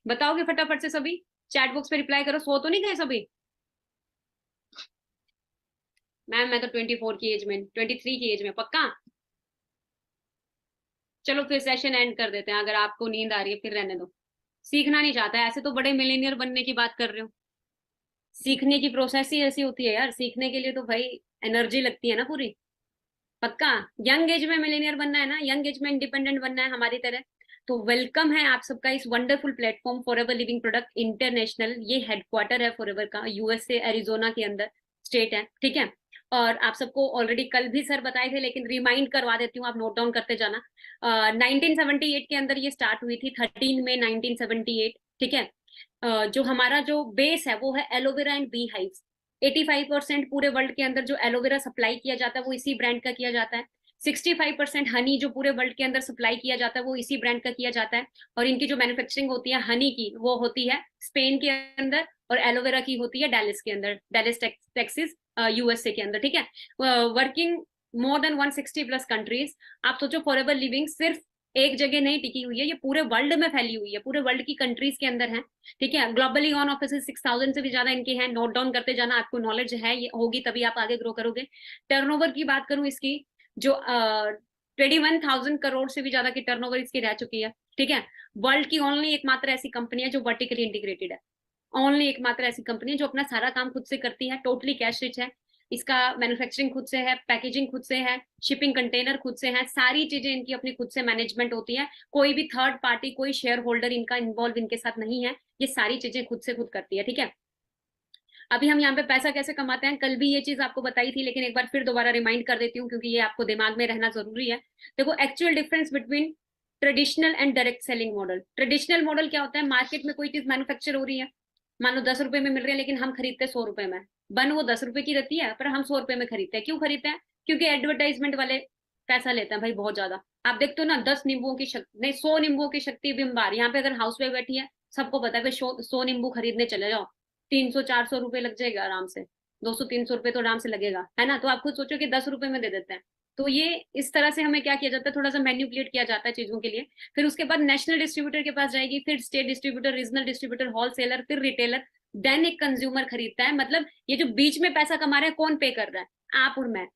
बताओगे फटाफट से सभी। चैट बॉक्स पे रिप्लाई करो, सो तो नहीं गए सभी। मैम मैं तो 24 की एज में, 23 की एज में, पक्का। चलो फिर सेशन एंड कर देते हैं, अगर आपको नींद आ रही है फिर रहने दो। सीखना नहीं चाहता है, ऐसे तो बड़े मिलेनियर बनने की बात कर रहे हो। सीखने की प्रोसेस ही ऐसी होती है यार, सीखने के लिए तो भाई एनर्जी लगती है ना पूरी। पक्का, यंग एज में मिलेनियर बनना है ना, यंग एज में इंडिपेंडेंट बनना है हमारी तरह। तो वेलकम है आप सबका इस wonderful platform forever living product international. ये हेडक्वार्टर है फॉरएवर का, यूएसए एरिजोना के अंदर स्टेट है। ठीक है, और आप सबको ऑलरेडी कल भी सर बताए थे, लेकिन रिमाइंड करवा देती हूँ, आप नोट डाउन करते जाना। 1978 के अंदर ये स्टार्ट हुई थी, 13 मई 1978। ठीक है, जो हमारा जो बेस है वो है एलोवेरा एंड बी हाइव्स। 85% पूरे वर्ल्ड के अंदर जो एलोवेरा सप्लाई किया जाता है वो इसी ब्रांड का किया जाता है। 65% हनी जो पूरे वर्ल्ड के अंदर सप्लाई किया जाता है वो इसी ब्रांड का किया जाता है। और इनकी जो मैन्युफैक्चरिंग होती है हनी की वो होती है स्पेन के अंदर, और एलोवेरा की होती है डेलिस के अंदर, डेलिस टेक्सिस यूएसए के अंदर, ठीक है। Working more than 160 plus countries. आप सोचो फॉरएवर लिविंग सिर्फ एक जगह नहीं टिकी हुई है, ये पूरे वर्ल्ड में फैली हुई है, पूरे वर्ल्ड की कंट्रीज के अंदर है, ठीक है। ग्लोबली ऑन ऑफिस 6,000 से भी ज्यादा इनके हैं, नोट डाउन करते जाना, आपको नॉलेज है ये होगी तभी आप आगे ग्रो करोगे। टर्नओवर की बात करूं इसकी, जो 21,000 करोड़ से भी ज्यादा की टर्नओवर इसकी रह चुकी है, ठीक है। वर्ल्ड की ओनली एकमात्र ऐसी कंपनी है जो वर्टिकली इंटीग्रेटेड है, ओनली एकमात्र ऐसी कंपनी है जो अपना सारा काम खुद से करती है, टोटली कैश रिच है। इसका मैन्युफैक्चरिंग खुद से है, पैकेजिंग खुद से है, शिपिंग कंटेनर खुद से है, सारी चीजें इनकी अपनी खुद से मैनेजमेंट होती है। कोई भी थर्ड पार्टी, कोई शेयर होल्डर इनका इन्वॉल्व इनके साथ नहीं है, ये सारी चीजें खुद से खुद करती है, ठीक है। अभी हम यहाँ पे पैसा कैसे कमाते हैं, कल भी ये चीज आपको बताई थी, लेकिन एक बार फिर दोबारा रिमाइंड कर देती हूँ क्योंकि ये आपको दिमाग में रहना जरूरी है। देखो actual difference between traditional and direct selling model. Traditional model क्या होता है, मार्केट में कोई चीज मैन्युफैक्चर हो रही है, मान लो 10 रुपए में मिल रही है, लेकिन हम खरीदते 100 रुपए में। बन वो 10 रुपए की रहती है पर हम 100 रुपए में खरीदते हैं। क्यों खरीदते हैं? क्योंकि एडवर्टाइजमेंट वाले पैसा लेते हैं भाई बहुत ज्यादा। आप देखते हो ना, 10 नींबुओं की शक्ति नहीं, 100 नींबुओं की शक्ति बिंबार। यहाँ पे अगर हाउस वाइफ बैठी है, सबको पता है कि 100 नींबू खरीदने चले जाओ, 300-400 रुपए लग जाएगा आराम से, 200-300 रुपए तो आराम से लगेगा, है ना। तो आप खुद सोचो कि 10 रुपए में दे देते हैं। तो ये इस तरह से हमें क्या किया जाता है, थोड़ा सा मैन्युपुलेट किया जाता है चीजों के लिए। फिर उसके बाद नेशनल डिस्ट्रीब्यूटर के पास जाएगी, फिर state distributor, regional distributor, wholesaler, फिर रिटेलर, देन एक कंज्यूमर खरीदता है। मतलब ये जो बीच में पैसा कमा रहे हैं, कौन पे कर रहा है? आप और मैं,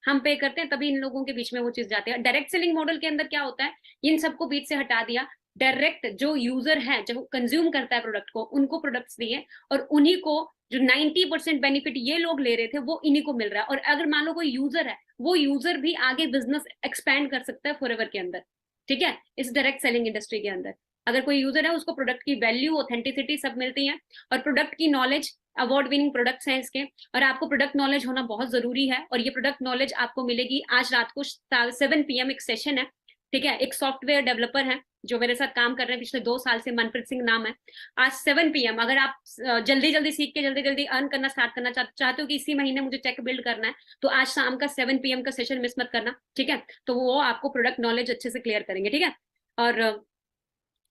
हम पे करते हैं, तभी इन लोगों के बीच में वो चीज जाती है। डायरेक्ट सेलिंग मॉडल के अंदर क्या होता है, इन सबको बीच से हटा दिया, डायरेक्ट जो यूजर है, जो कंज्यूम करता है प्रोडक्ट को, उनको प्रोडक्ट्स दिए, और उन्हीं को जो 90% बेनिफिट ये लोग ले रहे थे वो इन्हीं को मिल रहा है। और अगर मान लो कोई यूजर है, वो यूजर भी आगे बिजनेस एक्सपैंड कर सकता है फॉरएवर के अंदर, ठीक है, इस डायरेक्ट सेलिंग इंडस्ट्री के अंदर। अगर कोई यूजर है, उसको प्रोडक्ट की वैल्यू, ऑथेंटिसिटी सब मिलती है, और प्रोडक्ट की नॉलेज, अवार्ड विनिंग प्रोडक्ट्स हैं इसके, और आपको प्रोडक्ट नॉलेज होना बहुत जरूरी है। और ये प्रोडक्ट नॉलेज आपको मिलेगी आज रात को 7 PM एक सेशन है, ठीक है। एक सॉफ्टवेयर डेवलपर है जो मेरे साथ काम कर रहे हैं पिछले 2 साल से, मनप्रीत सिंह नाम है। आज 7 PM, अगर आप जल्दी जल्दी सीख के जल्दी जल्दी अर्न करना स्टार्ट करना चाहते हो कि इसी महीने मुझे चेक बिल्ड करना है, तो आज शाम का 7 PM का सेशन मिस मत करना, ठीक है। तो वो आपको प्रोडक्ट नॉलेज अच्छे से क्लियर करेंगे, ठीक है। और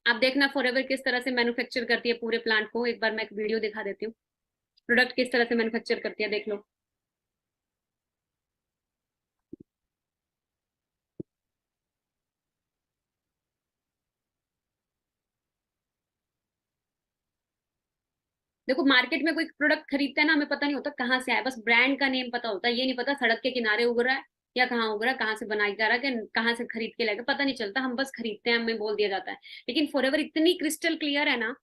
आप देखना फॉरएवर किस तरह से मैन्युफैक्चर करती है पूरे प्लांट को। एक बार मैं एक वीडियो दिखा देती हूँ, प्रोडक्ट किस तरह से मैन्युफैक्चर करती है, देख लो। देखो मार्केट में कोई प्रोडक्ट खरीदता है ना, हमें पता नहीं होता कहाँ से आया, बस ब्रांड का नेम पता होता है। ये नहीं पता सड़क के किनारे उग रहा है या कहाँ उग रहा है, कहाँ से बनाया जा रहा है, कि कहाँ से खरीद के लाएगा, पता नहीं चलता। हम बस खरीदते हैं, हमें बोल दिया जाता है। लेकिन फॉरएवर इतनी क्रिस्टल क्लियर है ना,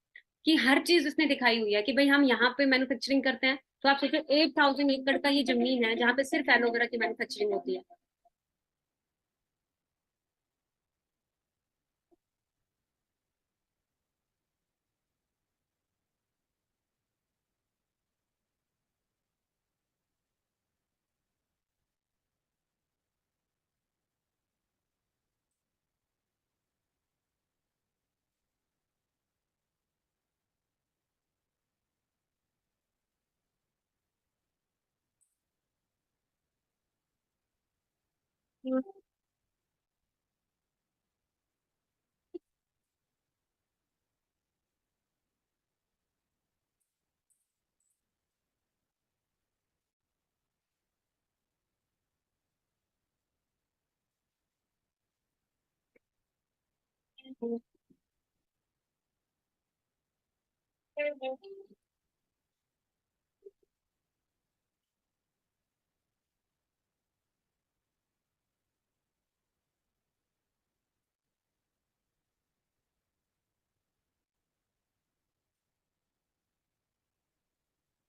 कि हर चीज उसने दिखाई हुई है कि भाई हम यहाँ पे मैन्युफैक्चरिंग करते हैं। तो आप सोचो 8,000 एकड़ का ये जमीन है जहाँ पे सिर्फ एलोवेरा की मैन्युफैक्चरिंग होती है।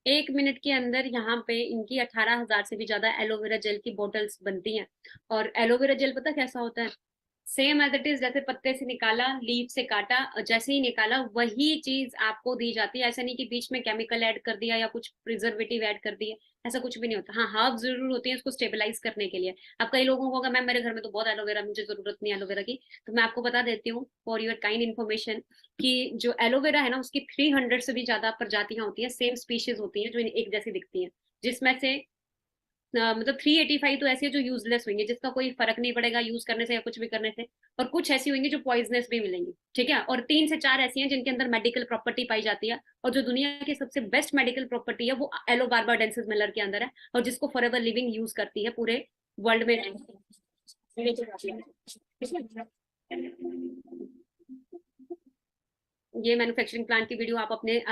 एक मिनट के अंदर यहाँ पे इनकी 18,000 से भी ज्यादा एलोवेरा जेल की बोटल्स बनती हैं। और एलोवेरा जेल पता कैसा होता है, सेम एज इट इज, जैसे पत्ते से निकाला, लीफ से काटा, और जैसे ही निकाला वही चीज आपको दी जाती है। ऐसा नहीं कि बीच में केमिकल ऐड कर दिया या कुछ प्रिजर्वेटिव ऐड कर दिए, ऐसा कुछ भी नहीं होता। हाँ, हर्ब जरूर होती है उसको स्टेबलाइज करने के लिए। अब कई लोगों को होगा मैम मेरे घर में तो बहुत एलोवेरा, मुझे जरूरत नहीं एलोवेरा की। तो मैं आपको बता देती हूँ फॉर योर काइंड इन्फॉर्मेशन, कि जो एलोवेरा है ना, उसकी 300 से भी ज्यादा प्रजातियां होती है, सेम स्पीशीज होती है जो एक जैसी दिखती है, जिसमें से मतलब 385 तो ऐसी है जो यूजलेस होंगे, जिसका कोई फर्क नहीं पड़ेगा यूज करने से या कुछ भी करने से, और कुछ ऐसी होंगी जो पॉइजनस भी मिलेंगी, ठीक है। और 3 से 4 ऐसी हैं जिनके अंदर मेडिकल प्रॉपर्टी पाई जाती है, और जो दुनिया की सबसे बेस्ट मेडिकल प्रॉपर्टी है वो एलो बार्बाडेंसिस मिलर के अंदर है, और जिसको फॉरएवर लिविंग यूज करती है पूरे वर्ल्ड में। ये मैन्युफैक्चरिंग प्लांट की वीडियो आप अपने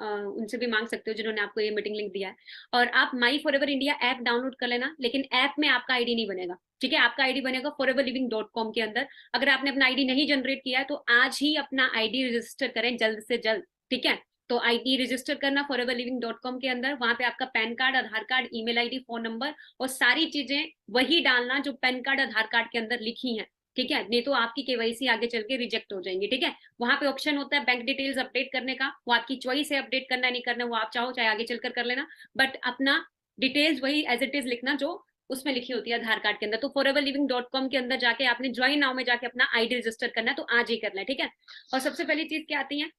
उनसे भी मांग सकते हो जिन्होंने आपको ये मीटिंग लिंक दिया है। और आप माई फॉरएवर इंडिया ऐप डाउनलोड कर लेना, लेकिन ऐप में आपका आईडी नहीं बनेगा, ठीक है। आपका आईडी बनेगा foreverliving.com के अंदर। अगर आपने अपना आईडी नहीं जनरेट किया है तो आज ही अपना आईडी रजिस्टर करें, जल्द से जल्द, ठीक है। तो आईडी रजिस्टर करना foreverliving.com के अंदर, वहां पे आपका PAN card, Aadhaar card, email ID, phone number और सारी चीजें वही डालना जो पैन कार्ड आधार कार्ड के अंदर लिखी हैं, ठीक है। नहीं तो आपकी केवाईसी आगे चल के रिजेक्ट हो जाएंगी, ठीक है। वहां पे ऑप्शन होता है बैंक डिटेल्स अपडेट करने का, वो आपकी चॉइस है अपडेट करना है नहीं करना, वो आप चाहो चाहे आगे चलकर कर लेना, बट अपना डिटेल्स वही एज इट इज लिखना जो उसमें लिखी होती है आधार कार्ड के अंदर। तो foreverliving.com के अंदर जाके आपने ज्वाइन नाउ में जाके अपना आईडी रजिस्टर करना है, तो आज ही करना है, ठीक है। और सबसे पहली चीज क्या आती है,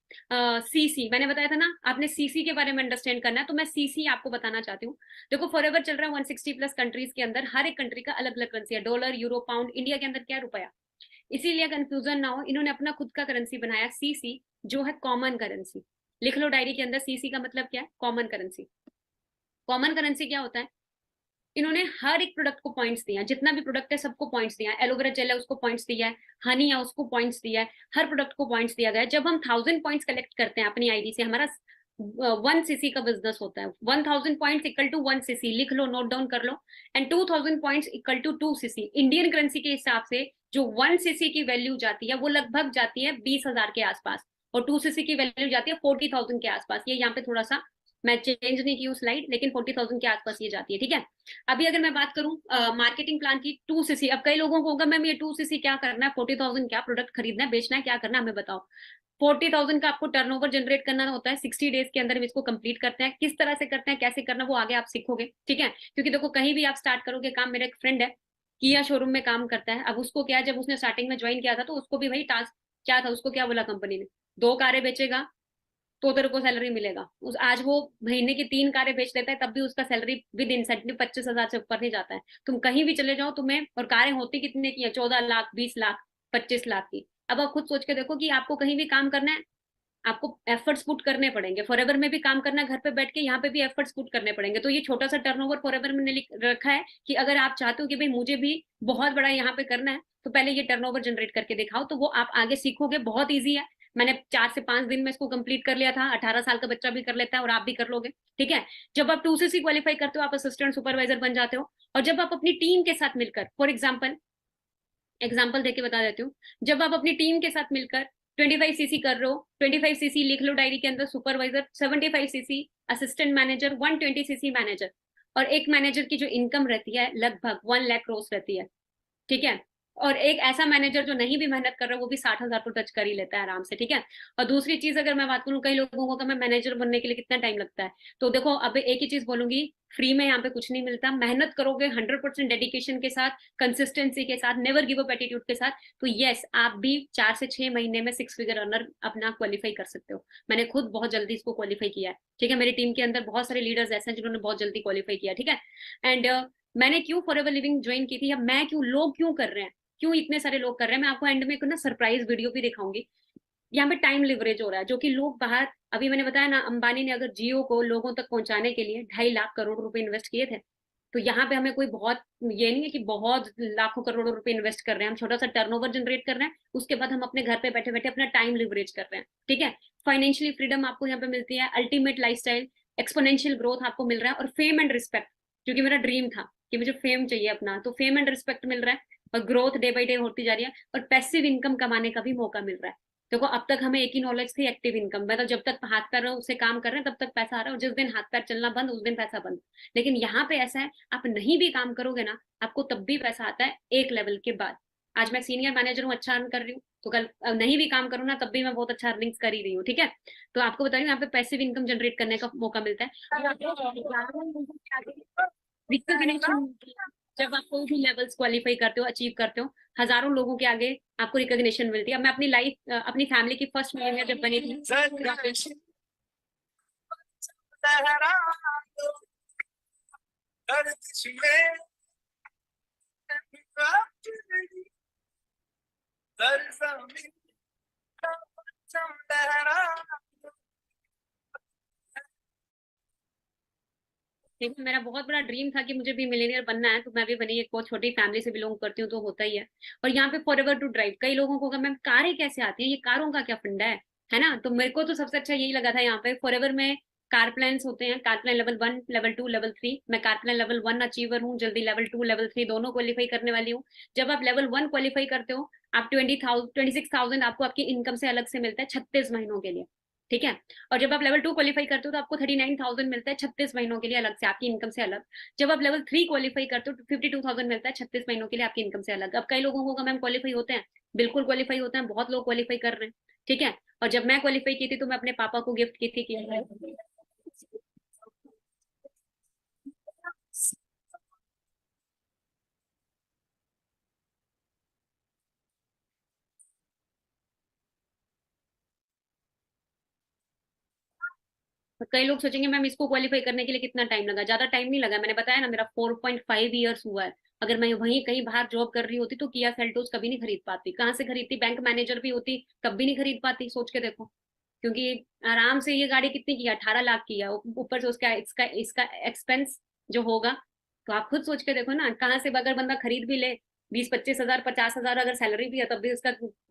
सीसी। मैंने बताया था ना, आपने सीसी के बारे में अंडरस्टैंड करना है, तो मैं सीसी आपको बताना चाहती हूँ। देखो फॉरएवर चल रहा है 160 प्लस कंट्रीज के अंदर, हर एक कंट्री का अलग अलग करेंसी है, डॉलर, यूरो, पाउंड। इंडिया के अंदर क्या है, रुपया। इसीलिए कंफ्यूजन ना हो, इन्होंने अपना खुद का करेंसी बनाया सीसी, जो है कॉमन करेंसी। लिख लो डायरी के अंदर, सीसी का मतलब क्या है, कॉमन करेंसी। कॉमन करेंसी क्या होता है, इन्होंने हर एक प्रोडक्ट को पॉइंट्स दिया, जितना भी प्रोडक्ट है सबको पॉइंट्स दिया है। एलोवेरा जेल है उसको पॉइंट्स दिया है, हनी है उसको पॉइंट्स दिया है, हर प्रोडक्ट को पॉइंट्स दिया गया है। जब हम 1000 पॉइंट्स कलेक्ट करते हैं अपनी आईडी से, हमारा 1 सीसी का बिजनेस होता है। 1000 पॉइंट्स इक्वल टू 1 सीसी, लिख लो, नोट डाउन कर लो। And 2000 points equal to 2 cc. Indian currency के हिसाब से जो 1 सीसी की वैल्यू जाती है वो लगभग जाती है 20,000 के आसपास, और 2 सीसी की वैल्यू जाती है 40,000 के आसपास। ये यहाँ पे थोड़ा सा मैं चेंज नहीं की हूँ स्लाइड, लेकिन 40,000 के आसपास ये जाती है, ठीक है। अभी अगर मैं बात करूं मार्केटिंग प्लान की, 2 सीसी। अब कई लोगों को होगा मैम ये 2 सीसी क्या करना है, 40,000 क्या प्रोडक्ट खरीदना है, बेचना है, क्या करना है, हमें बताओ। 40,000 का आपको टर्नओवर जनरेट करना होता है, 60 डेज के अंदर हम इसको कंप्लीट करते हैं। किस तरह से करते हैं, कैसे करना, वो आगे आप सीखोगे, ठीक है। क्योंकि देखो कहीं भी आप स्टार्ट करोगे काम, मेरा एक फ्रेंड है किया शोरूम में काम करता है। अब उसको क्या है, जब उसने स्टार्टिंग में ज्वाइन किया था तो उसको भी वही टास्क क्या था, उसको क्या बोला कंपनी ने, 2 कारें बेचेगा तो तेरे को सैलरी मिलेगा। उस आज वो महीने की 3 कारें बेच लेता है, तब भी उसका सैलरी विद इंसेंटिव 25,000 से ऊपर नहीं जाता है। तुम कहीं भी चले जाओ तुम्हें, और कारें होती कितने की है, 14 लाख, 20 लाख, 25 लाख की। अब आप खुद सोच के देखो कि आपको कहीं भी काम करना है, आपको एफर्ट्स पुट करने पड़ेंगे। फॉरएवर में भी काम करना है घर पे बैठ के, यहाँ पे भी एफर्ट्स पुट करने पड़ेंगे। तो ये छोटा सा टर्नओवर फॉरएवर में लिख रखा है कि अगर आप चाहते हो कि भाई मुझे भी बहुत बड़ा यहाँ पे करना है, तो पहले ये टर्नओवर जनरेट करके दिखाओ, तो वो आप आगे सीखोगे। बहुत ईजी है, मैंने 4 से 5 दिन में इसको कंप्लीट कर लिया था। 18 साल का बच्चा भी कर लेता है, और आप भी कर लोगे, ठीक है। जब आप 2 सीसी क्वालिफाई करते हो, आप असिस्टेंट सुपरवाइजर बन जाते हो। और जब आप अपनी टीम के साथ मिलकर, फॉर एग्जाम्पल देके बता देती हूँ, जब आप अपनी टीम के साथ मिलकर 25 सीसी कर रहे हो, 25 सीसी लिख लो डायरी के अंदर supervisor, 75 CC assistant manager, 120 CC manager. और एक मैनेजर की जो इनकम रहती है लगभग 1 लाख रोज रहती है, ठीक है। और एक ऐसा मैनेजर जो नहीं भी मेहनत कर रहा है वो भी 60,000 को टच कर ही लेता है आराम से, ठीक है। और दूसरी चीज अगर मैं बात करूँ, कई लोगों को मैं मैनेजर बनने के लिए कितना टाइम लगता है, तो देखो अब एक ही चीज बोलूंगी, फ्री में यहाँ पे कुछ नहीं मिलता। मेहनत करोगे 100% डेडिकेशन के साथ, कंसिस्टेंसी के साथ, नेवर गिव अप एटीट्यूड के साथ, तो यस आप भी 4 से 6 महीने में 6 फिगर अर्नर अपना क्वालिफाई कर सकते हो। मैंने खुद बहुत जल्दी इसको क्वालिफाई किया है, ठीक है। मेरी टीम के अंदर बहुत सारे लीडर्स ऐसे हैं जिन्होंने बहुत जल्दी क्वालिफाई किया, ठीक है। एंड मैंने क्यों फॉरएवर लिविंग ज्वाइन की थी, या मैं क्यों, लोग क्यों कर रहे हैं, क्यों इतने सारे लोग कर रहे हैं, मैं आपको एंड में एक ना सरप्राइज वीडियो भी दिखाऊंगी। यहाँ पे टाइम लिवरेज हो रहा है, जो कि लोग बाहर, अभी मैंने बताया ना, अंबानी ने अगर जियो को लोगों तक पहुंचाने के लिए 2.5 लाख करोड़ रुपए इन्वेस्ट किए थे, तो यहाँ पे हमें कोई बहुत ये नहीं है कि बहुत लाखों करोड़ों रुपए इन्वेस्ट कर रहे हैं। हम छोटा सा टर्नओवर जनरेट कर रहे हैं, उसके बाद हम अपने घर पे बैठे बैठे अपना टाइम लिवरेज कर रहे हैं, ठीक है। फाइनेंशियली फ्रीडम आपको यहाँ पे मिलती है, अल्टीमेट लाइफस्टाइल, एक्सपोनेंशियल ग्रोथ आपको मिल रहा है, और फेम एंड रिस्पेक्ट, क्योंकि मेरा ड्रीम था कि मुझे फेम चाहिए अपना, तो फेम एंड रिस्पेक्ट मिल रहा है, और ग्रोथ डे बाई डे होती जा रही है, और पैसिव इनकम कमाने का भी मौका मिल रहा है। देखो अब तक हमें एक ही नॉलेज थी, एक्टिव इनकम, मतलब जब तक हाथ पैर उससे काम कर रहे हैं तब तक पैसा आ रहा है, और जिस दिन हाथ पैर चलना बंद उस दिन पैसा बंद। लेकिन यहाँ पे ऐसा है, आप नहीं भी काम करोगे ना, आपको तब भी पैसा आता है एक लेवल के बाद। आज मैं सीनियर मैनेजर हूँ, अच्छा अर्न कर रही हूँ, तो कल नहीं भी काम करूँ ना तब भी मैं बहुत अच्छा अर्निंग्स कर ही रही हूँ, ठीक है। तो आपको बता रही हूँ यहाँ पे पैसिव इनकम जनरेट करने का मौका मिलता है। रिकॉग्निशन, जब आप कोई भी लेवल्स क्वालिफाई करते हो, अचीव करते हो, हजारों लोगों के आगे आपको रिकॉग्निशन मिलती है। अब मैं अपनी लाइफ, अपनी फैमिली की फर्स्ट मिलेनियर जब बनी थी, देखो मेरा बहुत बड़ा ड्रीम था कि मुझे भी मिलीनियर बनना है, तो मैं भी बनी। एक बहुत छोटी फैमिली से बिलोंग करती हूँ, तो होता ही है। और यहाँ पे फॉरएवर टू ड्राइव, कई लोगों को मैम कारें कैसे आती है, ये कारों का क्या फंडा है ना। तो मेरे को तो सबसे अच्छा यही लगा था यहाँ पे फॉरएवर में। कार प्लान्स होते हैं, car plan level 1, level 2, level 3। मैं कार प्लान लेवल 1 अचीवर हूँ, जल्दी लेवल 2, लेवल 3 दोनों क्वालिफाई करने वाली हूँ। जब आप लेवल 1 क्वालिफाई करते हो, आप 26,000 आपको आपकी इनकम से अलग से मिलता है 36 महीनों के लिए। ठीक है। और जब आप लेवल 2 क्वालिफाई करते हो, तो आपको 39,000 मिलता है 36 महीनों के लिए अलग से, आपकी इनकम से अलग। जब आप लेवल 3 क्वालिफाई करते हो, तो 52,000 मिलता है 36 महीनों के लिए आपकी इनकम से अलग। अब कई लोगों को मैम क्वालिफाई होते हैं, बिल्कुल क्वालिफाई होते हैं, बहुत लोग क्वालिफाई कर रहे हैं। ठीक है। और जब मैं क्वालिफाई की थी, तो मैं अपने पापा को गिफ्ट की थी कि तो कई लोग सोचेंगे मैम इसको क्वालिफाई करने के लिए कितना टाइम लगा। ज्यादा टाइम नहीं लगा, मैंने बताया ना, मेरा 4.5 ईयर्स हुआ है। अगर मैं वहीं कहीं बाहर जॉब कर रही होती, तो किया सेल्टोस कभी नहीं खरीद पाती। कहाँ से खरीदती, बैंक मैनेजर भी होती तब भी नहीं खरीद पाती, सोच के देखो। क्योंकि आराम से ये गाड़ी कितनी की है, 18 लाख की है। ऊपर से उसका इसका इसका एक्सपेंस जो होगा, तो आप खुद सोच के देखो ना, कहाँ से अगर बंदा खरीद भी ले, 20-25 हजार 50 हजार अगर सैलरी भी है, तब भी उसका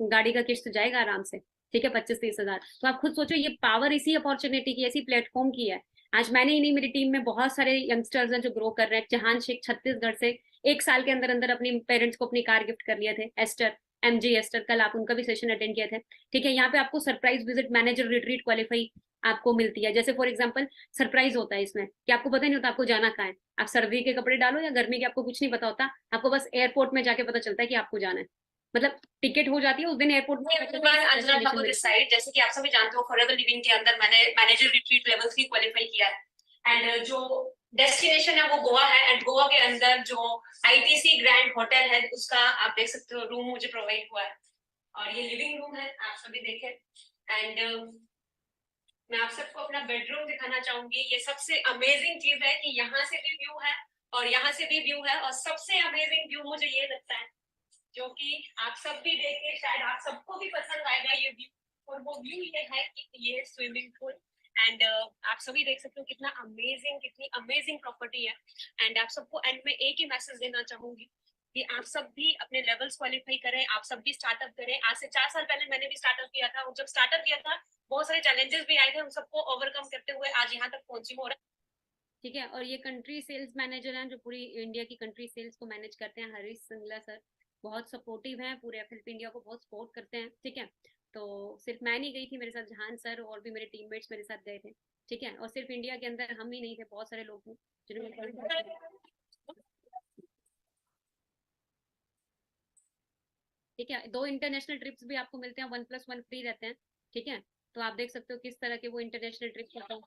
गाड़ी का किस्त जाएगा आराम से। ठीक है, 25-30 हजार। तो आप खुद सोचो, ये पावर इसी अपॉर्चुनिटी की, ऐसी प्लेटफॉर्म की है। आज मैंने ही नहीं, मेरी टीम में बहुत सारे यंगस्टर्स हैं जो ग्रो कर रहे हैं। जहान शेख छत्तीसगढ़ से 1 साल के अंदर अंदर अपने पेरेंट्स को अपनी कार गिफ्ट कर लिए थे। एस्टर, MG एस्टर, कल आप उनका भी सेशन अटेंड किए थे। ठीक है। यहाँ पे आपको surprise visit manager retreat qualify आपको मिलती है। जैसे फॉर एग्जाम्पल सरप्राइज होता है इसमें, कि आपको पता नहीं होता आपको जाना कहाँ है। आप सर्दी के कपड़े डालो या गर्मी के, आपको कुछ नहीं पता होता। आपको बस एयरपोर्ट में जाके पता चलता है कि आपको जाना है। मतलब टिकट हो जाती है उस दिन एयरपोर्ट में। अंजना ठाकुर दिस साइड, जैसे कि आप सभी जानते हो, फॉरएवर लिविंग के अंदर मैंने मैनेजर रिट्रीट लेवल 3 क्वालिफाई किया है। एंड जो डेस्टिनेशन है वो गोवा है। एंड गोवा के अंदर जो ITC ग्रैंड होटल है, उसका आप देख सकते हो रूम मुझे प्रोवाइड हुआ है। और ये लिविंग रूम है, आप सभी देखें। एंड मैं आप सबको अपना बेडरूम दिखाना चाहूंगी। ये सबसे अमेजिंग चीज है कि यहाँ से भी व्यू है और यहाँ से भी व्यू है। और सबसे अमेजिंग व्यू मुझे ये लगता है, जो कि आप सब भी देखें, शायद आप सबको भी पसंद आएगा ये व्यू। और वो व्यू ये है कि ये स्विमिंग पूल। एंड आप सभी देख सकते हो कितना अमेजिंग, कितनी अमेजिंग प्रॉपर्टी है। एंड आप सबको एंड में एक ही मैसेज देना चाहूंगी कि आप सब भी अपने लेवल्स क्वालिफाई करें, आप सब भी स्टार्टअप करें। आज से 4 साल पहले मैंने भी स्टार्टअप किया था, और जब स्टार्टअप किया था बहुत सारे चैलेंजेस भी आए थे, उन सबको ओवरकम करते हुए आज यहाँ तक पहुंची हूँ। ठीक है। और ये कंट्री सेल्स मैनेजर हैं, जो पूरी इंडिया की कंट्री सेल्स को मैनेज करते हैं, हरीश सिंगला सर। बहुत सपोर्टिव हैं, पूरे FLP इंडिया को बहुत सपोर्ट करते हैं। ठीक है। तो सिर्फ मैं नहीं गई थी, मेरे साथ जहान सर और भी मेरे टीममेट्स मेरे साथ गए थे। ठीक है। और सिर्फ इंडिया के अंदर हम ही नहीं थे, बहुत सारे लोग थे जिन्होंने। ठीक है। 2 इंटरनेशनल ट्रिप्स भी आपको मिलते हैं, 1+1 फ्री रहते हैं। ठीक है। तो आप देख सकते हो किस तरह के वो इंटरनेशनल ट्रिप्स होते हैं।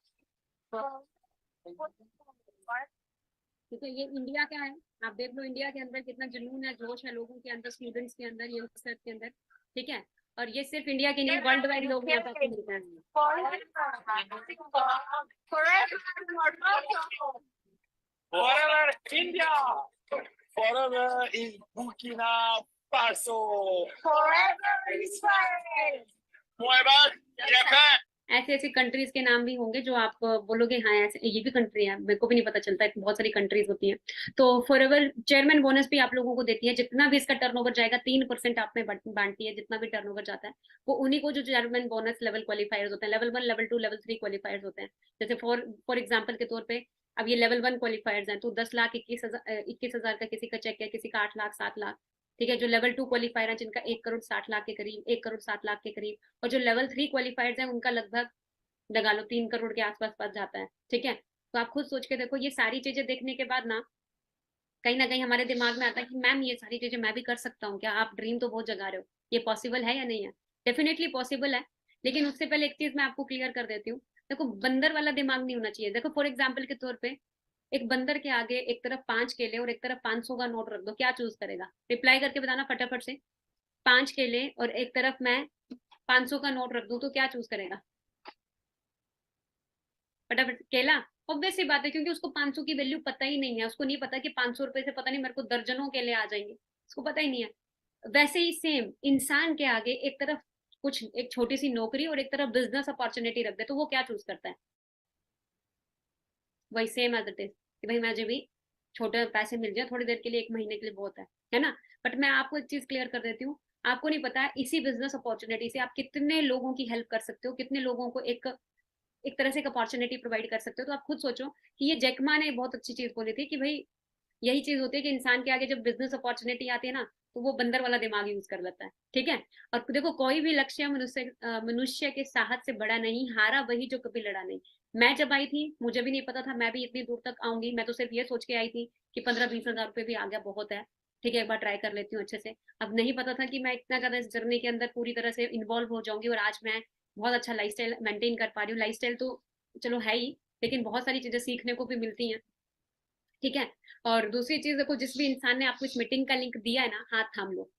ठीक है। ये इंडिया का है, आप देख लो इंडिया के अंदर कितना जुनून है, जोश है लोगों के अंदर, स्टूडेंट्स के अंदर, यंगस्टर्स के अंदर। ठीक है। और ये सिर्फ इंडिया के नहीं, वर्ल्ड वाइड लोग यहाँ तक मिलते हैं। Forever India! Forever in Burkina Faso! Forever Israel! Forever Japan! ऐसी ऐसी कंट्रीज के नाम भी होंगे जो आप बोलोगे हाँ ऐसे ये भी कंट्री है, मेरे को भी नहीं पता चलता है, बहुत सारी कंट्रीज होती हैं। तो फॉरएवर चेयरमैन बोनस भी आप लोगों को देती है। जितना भी इसका टर्नओवर जाएगा, 3% आप में बांटती है। जितना भी टर्नओवर जाता है, वो उन्हीं को जो चेयरमैन बोनस लेवल क्वालिफायर्स होते हैं, लेवल 1, लेवल 2, लेवल 3 क्वालिफायर्स होते हैं। जैसे फॉर एग्जाम्पल के तौर पे, अब ये लेवल 1 क्वालिफायर्स हैं, तो 10,21,000 का किसी का चेक है, किसी का 8 लाख 7 लाख। ठीक है। जो लेवल 2 क्वालिफायर है, जिनका 1,60,00,000 के करीब, 1,60,00,000 के करीब। और जो लेवल 3 क्वालिफायर्स हैं, उनका लगभग लगा लो 3 करोड़ के आसपास पास जाता है। ठीक है। तो आप खुद सोच के देखो, ये सारी चीजें देखने के बाद ना, कहीं ना कहीं हमारे दिमाग में आता है कि मैम ये सारी चीजें मैं भी कर सकता हूँ क्या। आप ड्रीम तो बहुत जगा रहे हो, ये पॉसिबल है या नहीं है। डेफिनेटली पॉसिबल है। लेकिन उससे पहले एक चीज मैं आपको क्लियर कर देती हूँ। देखो, बंदर वाला दिमाग नहीं होना चाहिए। देखो फॉर एग्जाम्पल के तौर पे, एक बंदर के आगे एक तरफ 5 केले और एक तरफ 500 का नोट रख दो, क्या चूज करेगा। रिप्लाई करके बताना फटाफट से। 5 केले और एक तरफ मैं 500 का नोट रख दूं, तो क्या चूज करेगा फटाफट। केला। ऑब्वियस सी बात है, क्योंकि उसको 500 की वैल्यू पता ही नहीं है, उसको नहीं पता कि 500 रुपए से पता नहीं मेरे को दर्जनों के लिए आ जाएंगे, उसको पता ही नहीं है। वैसे ही सेम इंसान के आगे एक तरफ कुछ एक छोटी सी नौकरी और एक तरफ बिजनेस अपॉर्चुनिटी रख दे, तो वो क्या चूज करता है? वही सेम एज इट इज कि भाई मुझे भी छोटे पैसे मिल जाए थोड़ी देर के लिए, एक महीने के लिए बहुत है ना। बट मैं आपको एक चीज क्लियर कर देती हूँ, आपको नहीं पता है इसी बिजनेस अपॉर्चुनिटी से आप कितने लोगों की हेल्प कर सकते हो, कितने लोगों को एक एक तरह से एक अपॉर्चुनिटी प्रोवाइड कर सकते हो। तो आप खुद सोचो कि ये जैकमा ने बहुत अच्छी चीज बोली थी कि भाई यही चीज होती है कि इंसान के आगे जब बिजनेस अपॉर्चुनिटी आती है ना, तो वो बंदर वाला दिमाग यूज कर लेता है, ठीक है। और देखो कोई भी लक्ष्य मनुष्य के साहस से बड़ा नहीं, हारा वही जो कभी लड़ा नहीं। मैं जब आई थी मुझे भी नहीं पता था मैं भी इतनी दूर तक आऊंगी, मैं तो सिर्फ ये सोच के आई थी कि 15-20 हजार रुपए भी आ गया बहुत है, ठीक है एक बार ट्राई कर लेती हूँ अच्छे से। अब नहीं पता था कि मैं इतना ज्यादा इस जर्नी के अंदर पूरी तरह से इन्वॉल्व हो जाऊंगी, और आज मैं बहुत अच्छा लाइफस्टाइल मेंटेन कर पा रही हूँ। लाइफस्टाइल तो चलो है ही, लेकिन बहुत सारी चीजें सीखने को भी मिलती हैं, ठीक है। और दूसरी चीज देखो, जिस भी इंसान ने आपको इस मीटिंग का लिंक दिया है ना, हाथ थाम लो।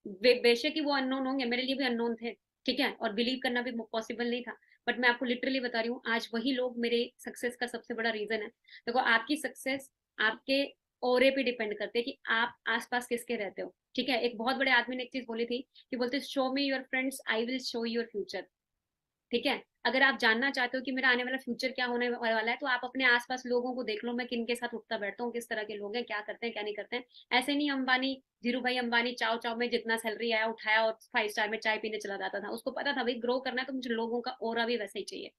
बेशक ही वो अननोन होंगे, मेरे लिए भी अननोन थे, ठीक है, और बिलीव करना भी पॉसिबल नहीं था। बट मैं आपको लिटरली बता रही हूँ, आज वही लोग मेरे सक्सेस का सबसे बड़ा रीजन है। देखो आपकी सक्सेस आपके ओरे पे डिपेंड करते हैं कि आप आसपास किसके रहते हो, ठीक है। एक बहुत बड़े आदमी ने एक चीज बोली थी कि बोलते show me your friends I will show your future, ठीक है। अगर आप जानना चाहते हो कि मेरा आने वाला फ्यूचर क्या होने वाला है, तो आप अपने आसपास लोगों को देख लो, मैं किन के साथ उठता बैठता हूँ, किस तरह के लोग हैं, क्या करते हैं क्या नहीं करते हैं। ऐसे नहीं अंबानी, धीरू भाई अंबानी चाव चाव में जितना सैलरी आया उठाया और 5 स्टार में चाय पीने चला जाता था, उसको पता था भाई ग्रो करना है तो मुझे लोगों का ओरा भी वैसे ही चाहिए,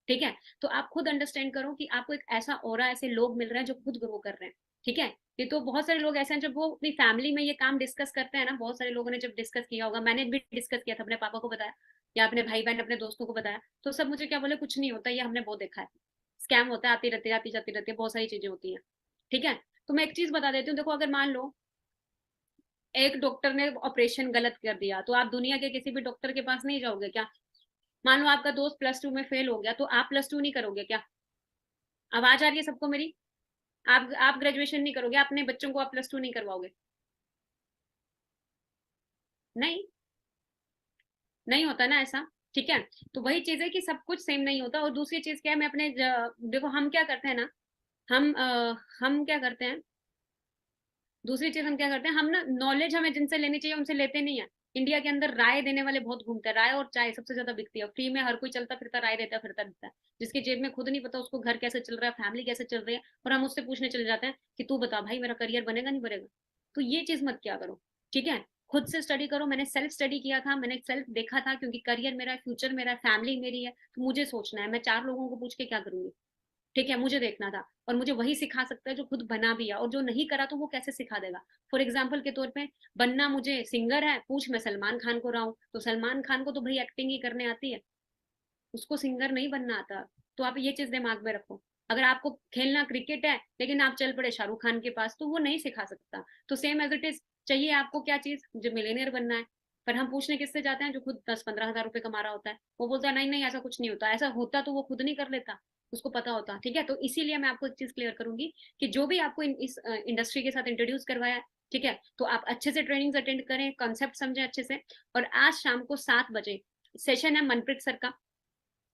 ठीक है। तो आप खुद अंडरस्टैंड करो कि आपको एक ऐसा ओरा, ऐसे लोग मिल रहे हैं जो खुद ग्रो कर रहे हैं, ठीक है। ये तो बहुत सारे लोग ऐसे हैं जब वो अपनी फैमिली में ये काम डिस्कस करते हैं ना, बहुत सारे लोगों ने जब डिस्कस किया होगा, मैंने भी डिस्कस किया था, अपने पापा को बताया या अपने भाई बहन अपने दोस्तों को बताया, तो सब मुझे क्या बोले, कुछ नहीं होता, ये हमने बहुत देखा है, स्कैम होता है, आती रहती है आती जाती रहती है, बहुत सारी चीजें होती हैं, ठीक है। तो मैं एक चीज बता देती हूँ, देखो अगर मान लो एक डॉक्टर ने ऑपरेशन गलत कर दिया, तो आप दुनिया के किसी भी डॉक्टर के पास नहीं जाओगे क्या? मान लो आपका दोस्त +2 में फेल हो गया, तो आप +2 नहीं करोगे क्या? आवाज आ रही है सबको मेरी? आप ग्रेजुएशन नहीं करोगे, अपने बच्चों को आप +2 नहीं करवाओगे? नहीं, नहीं होता ना ऐसा, ठीक है। तो वही चीज है कि सब कुछ सेम नहीं होता। और दूसरी चीज क्या है, मैं अपने देखो हम क्या करते हैं ना, हम क्या करते हैं, दूसरी चीज हम क्या करते हैं, हम ना नॉलेज हमें जिनसे लेनी चाहिए उनसे लेते नहीं है। इंडिया के अंदर राय देने वाले बहुत घूमते हैं, राय और चाय सबसे ज्यादा बिकती है, फ्री में हर कोई चलता फिरता राय देता फिरता रहता है, जिसके जेब में खुद नहीं पता उसको घर कैसे चल रहा है, फैमिली कैसे चल रही है, और हम उससे पूछने चले जाते हैं कि तू बता भाई मेरा करियर बनेगा नहीं बनेगा। तो ये चीज मत क्या करो, ठीक है। खुद से स्टडी करो, मैंने सेल्फ स्टडी किया था, मैंने सेल्फ देखा था, क्योंकि करियर मेरा है, फ्यूचर मेरा है, फैमिली मेरी है, तो मुझे सोचना है, मैं 4 लोगों को पूछ के क्या करूंगी, ठीक है। मुझे देखना था, और मुझे वही सिखा सकता है जो खुद बना भी है, और जो नहीं करा तो वो कैसे सिखा देगा। फॉर एग्जाम्पल के तौर पे, बनना मुझे सिंगर है, पूछ मैं सलमान खान को रहा हूँ, तो सलमान खान को तो भाई एक्टिंग ही करने आती है, उसको सिंगर नहीं बनना आता। तो आप ये चीज दिमाग में रखो। अगर आपको खेलना क्रिकेट है लेकिन आप चल पड़े शाहरुख खान के पास, तो वो नहीं सिखा सकता। तो सेम एज इट इज, चाहिए आपको क्या चीज, जो मिलेनियर बनना है, पर हम पूछने किससे जाते हैं, जो खुद 10-15 हजार रुपए कमा रहा होता है, वो बोलता है नहीं नहीं ऐसा कुछ नहीं होता, ऐसा होता तो वो खुद नहीं कर लेता, उसको पता होता, ठीक है। तो इसीलिए मैं आपको एक चीज क्लियर करूंगी कि जो भी आपको इस इंडस्ट्री के साथ इंट्रोड्यूस करवाया है, ठीक है, तो आप अच्छे से ट्रेनिंग्स अटेंड करें, कॉन्सेप्ट समझें अच्छे से। और आज शाम को 7 बजे सेशन है मनप्रीत सर का,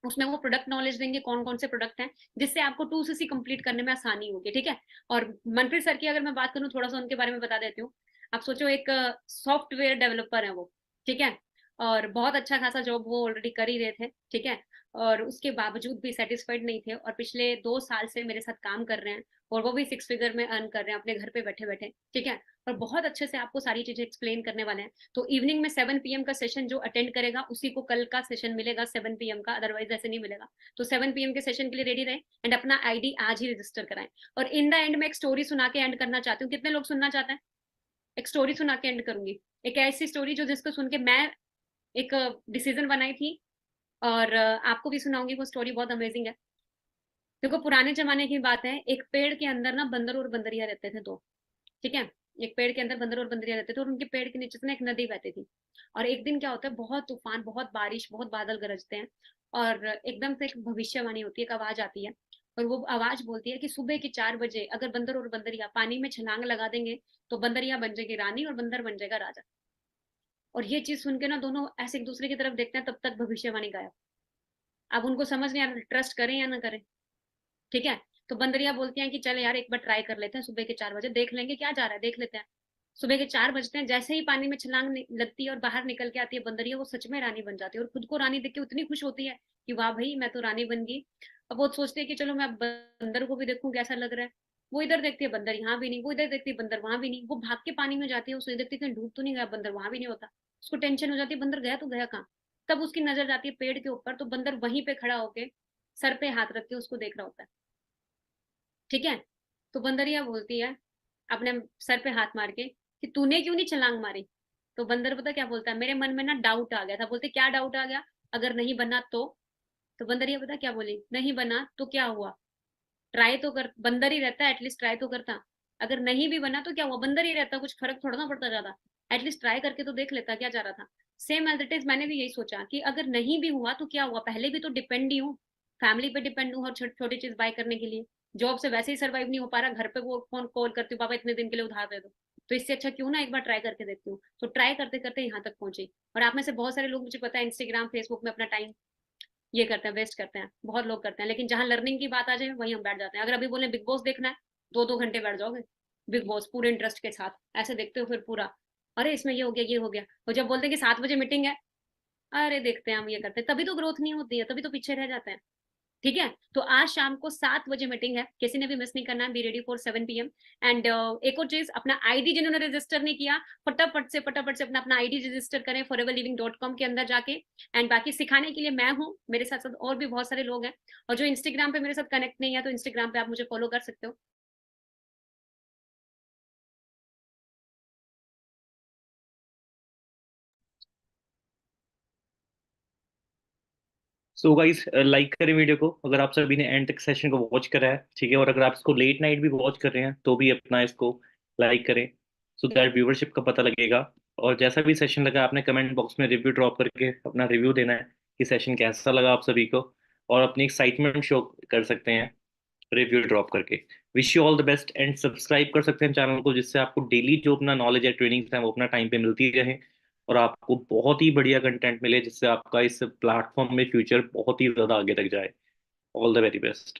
उसमें वो प्रोडक्ट नॉलेज देंगे, कौन कौन से प्रोडक्ट हैं, जिससे आपको 2cc कंप्लीट करने में आसानी होगी, ठीक है। और मनप्रीत सर की अगर मैं बात करूँ, थोड़ा सा उनके बारे में बता देती हूँ। आप सोचो एक सॉफ्टवेयर डेवलपर है वो, ठीक है, और बहुत अच्छा खासा जॉब वो ऑलरेडी कर ही रहे थे, ठीक है। और उसके बावजूद भी सेटिस्फाइड नहीं थे, और पिछले 2 साल से मेरे साथ काम कर रहे हैं, और वो भी 6 फिगर में अर्न कर रहे हैं अपने घर पे बैठे बैठे, ठीक है। और बहुत अच्छे से आपको सारी चीजें एक्सप्लेन करने वाले हैं। तो इवनिंग में 7 PM का सेशन जो अटेंड करेगा उसी को कल का सेशन मिलेगा 7 PM का, अदरवाइज ऐसे नहीं मिलेगा। तो 7 PM के सेशन के लिए रेडी रहें, एंड अपना आईडी आज ही रजिस्टर कराएं। और इन द एंड में एक स्टोरी सुना के एंड करना चाहती हूँ, कितने लोग सुनना चाहते हैं? एक स्टोरी सुना के एंड करूंगी, एक ऐसी स्टोरी जो जिसको सुन के मैं एक डिसीजन बनाई थी, और आपको भी सुनाऊंगी। वो स्टोरी बहुत अमेजिंग है। देखो पुराने जमाने की बात है, एक पेड़ के अंदर ना बंदर और बंदरिया रहते थे दो, ठीक है। एक पेड़ के अंदर बंदर और बंदरिया रहते थे, और उनके पेड़ के नीचे से ना एक नदी बहती थी। और एक दिन क्या होता है, बहुत तूफान, बहुत बारिश, बहुत बादल गरजते हैं, और एकदम से एक भविष्यवाणी होती है, एक आवाज आती है, और वो आवाज बोलती है कि सुबह के 4 बजे अगर बंदर और बंदरिया पानी में छलांग लगा देंगे, तो बंदरिया बन जाएगी रानी और बंदर बन जाएगा राजा। और ये चीज सुन के ना दोनों ऐसे एक दूसरे की तरफ देखते हैं, तब तक भविष्यवाणी गायब। अब उनको समझ नहीं आ रहा ट्रस्ट करें या ना करें, ठीक है। तो बंदरिया बोलती हैं कि चल यार एक बार ट्राई कर लेते हैं, सुबह के 4 बजे देख लेंगे क्या जा रहा है, देख लेते हैं। सुबह के 4 बजते हैं, जैसे ही पानी में छलांग लगती है और बाहर निकल के आती है बंदरिया, वो सच में रानी बन जाती है और खुद को रानी देख के उतनी खुश होती है कि वाह भाई मैं तो रानी बन गई। अब वो सोचती है कि चलो मैं अब बंदर को भी देखूं कैसा लग रहा है। वो इधर देखती है बंदर यहाँ भी नहीं, वो इधर देखती है बंदर वहां भी नहीं, वो भाग के पानी में जाती है, उसने देखती है कहीं डूब तो नहीं गया, बंदर वहां भी नहीं होता। उसको टेंशन हो जाती है बंदर गया तो गया कहाँ। तब उसकी नजर जाती है पेड़ के ऊपर, तो बंदर वहीं पे खड़ा होके सर पे हाथ रख के उसको देख रहा होता है। ठीक है। तो बंदरिया बोलती है अपने सर पे हाथ मार के कि तूने क्यों नहीं छलांग मारी। तो बंदर पता क्या बोलता है, मेरे मन में ना डाउट आ गया था। बोलते क्या डाउट आ गया, अगर नहीं बना तो बंदरिया पता क्या बोली, नहीं बना तो क्या हुआ, ट्राई तो कर, बंदर ही रहता है एटलीस्ट ट्राई तो करता। अगर नहीं भी बना तो क्या हुआ, बंदर ही रहता, कुछ फर्क थोड़ा ना पड़ता ज्यादा, एटलीस्ट ट्राई करके तो देख लेता, क्या जा रहा था। सेम एज इट इज मैंने भी यही सोचा कि अगर नहीं भी हुआ तो क्या हुआ, पहले भी तो डिपेंड ही हूँ, फैमिली पे डिपेंड हूँ हर छोटी चीज बाय करने के लिए। जॉब से वैसे ही सर्वाइव नहीं हो पा रहा, घर पे वो फोन कॉल करती हूँ पापा इतने दिन के लिए उधार दे दो। तो इससे अच्छा क्यों ना एक बार ट्राई करके देखती हूँ। तो ट्राई करते करते यहाँ तक पहुंची। और आप में से बहुत सारे लोग मुझे पता है इंस्टाग्राम फेसबुक में अपना टाइम ये करते हैं, वेस्ट करते हैं, बहुत लोग करते हैं, लेकिन जहां लर्निंग की बात आ जाए वहीं हम बैठ जाते हैं। अगर अभी बोले बिग बॉस देखना है, 2-2 घंटे बैठ जाओगे बिग बॉस पूरे इंटरेस्ट के साथ, ऐसे देखते हो फिर पूरा, अरे इसमें ये हो गया ये हो गया। और जब बोलते हैं कि 7 बजे मीटिंग है, अरे देखते हैं हम ये करते हैं, तभी तो ग्रोथ नहीं होती है, तभी तो पीछे रह जाते हैं। ठीक है। तो आज शाम को 7 बजे मीटिंग है, किसी ने भी मिस नहीं करना है, be ready for 7 PM। And एक और चीज, अपना आईडी जिन्होंने रजिस्टर नहीं किया, फटाफट से अपना अपना आईडी रजिस्टर करें foreverliving.com के अंदर जाके। एंड बाकी सिखाने के लिए मैं हूँ, मेरे साथ साथ और भी बहुत सारे लोग हैं। और जो इंस्टाग्राम पे मेरे साथ कनेक्ट नहीं है, तो इंस्टाग्राम पे आप मुझे फॉलो कर सकते हो। सो गाइस, लाइक करें वीडियो को अगर आप सभी ने एंड तक सेशन को वॉच करा है, ठीक है। और अगर आप इसको लेट नाइट भी वॉच कर रहे हैं तो भी अपना इसको लाइक करें, सो दैट व्यूवरशिप का पता लगेगा। और जैसा भी सेशन लगा आपने कमेंट बॉक्स में रिव्यू ड्रॉप करके अपना रिव्यू देना है कि सेशन कैसा लगा आप सभी को। और अपनी एक्साइटमेंट शो कर सकते हैं रिव्यू ड्रॉप करके। Wish you all the best, and subscribe कर सकते हैं चैनल को, जिससे आपको डेली जो अपना नॉलेज है, ट्रेनिंग्स है, वो अपना टाइम पे मिलती रहे। और आपको बहुत ही बढ़िया कंटेंट मिले, जिससे आपका इस प्लेटफॉर्म में फ्यूचर बहुत ही ज़्यादा आगे तक जाए। All the very best.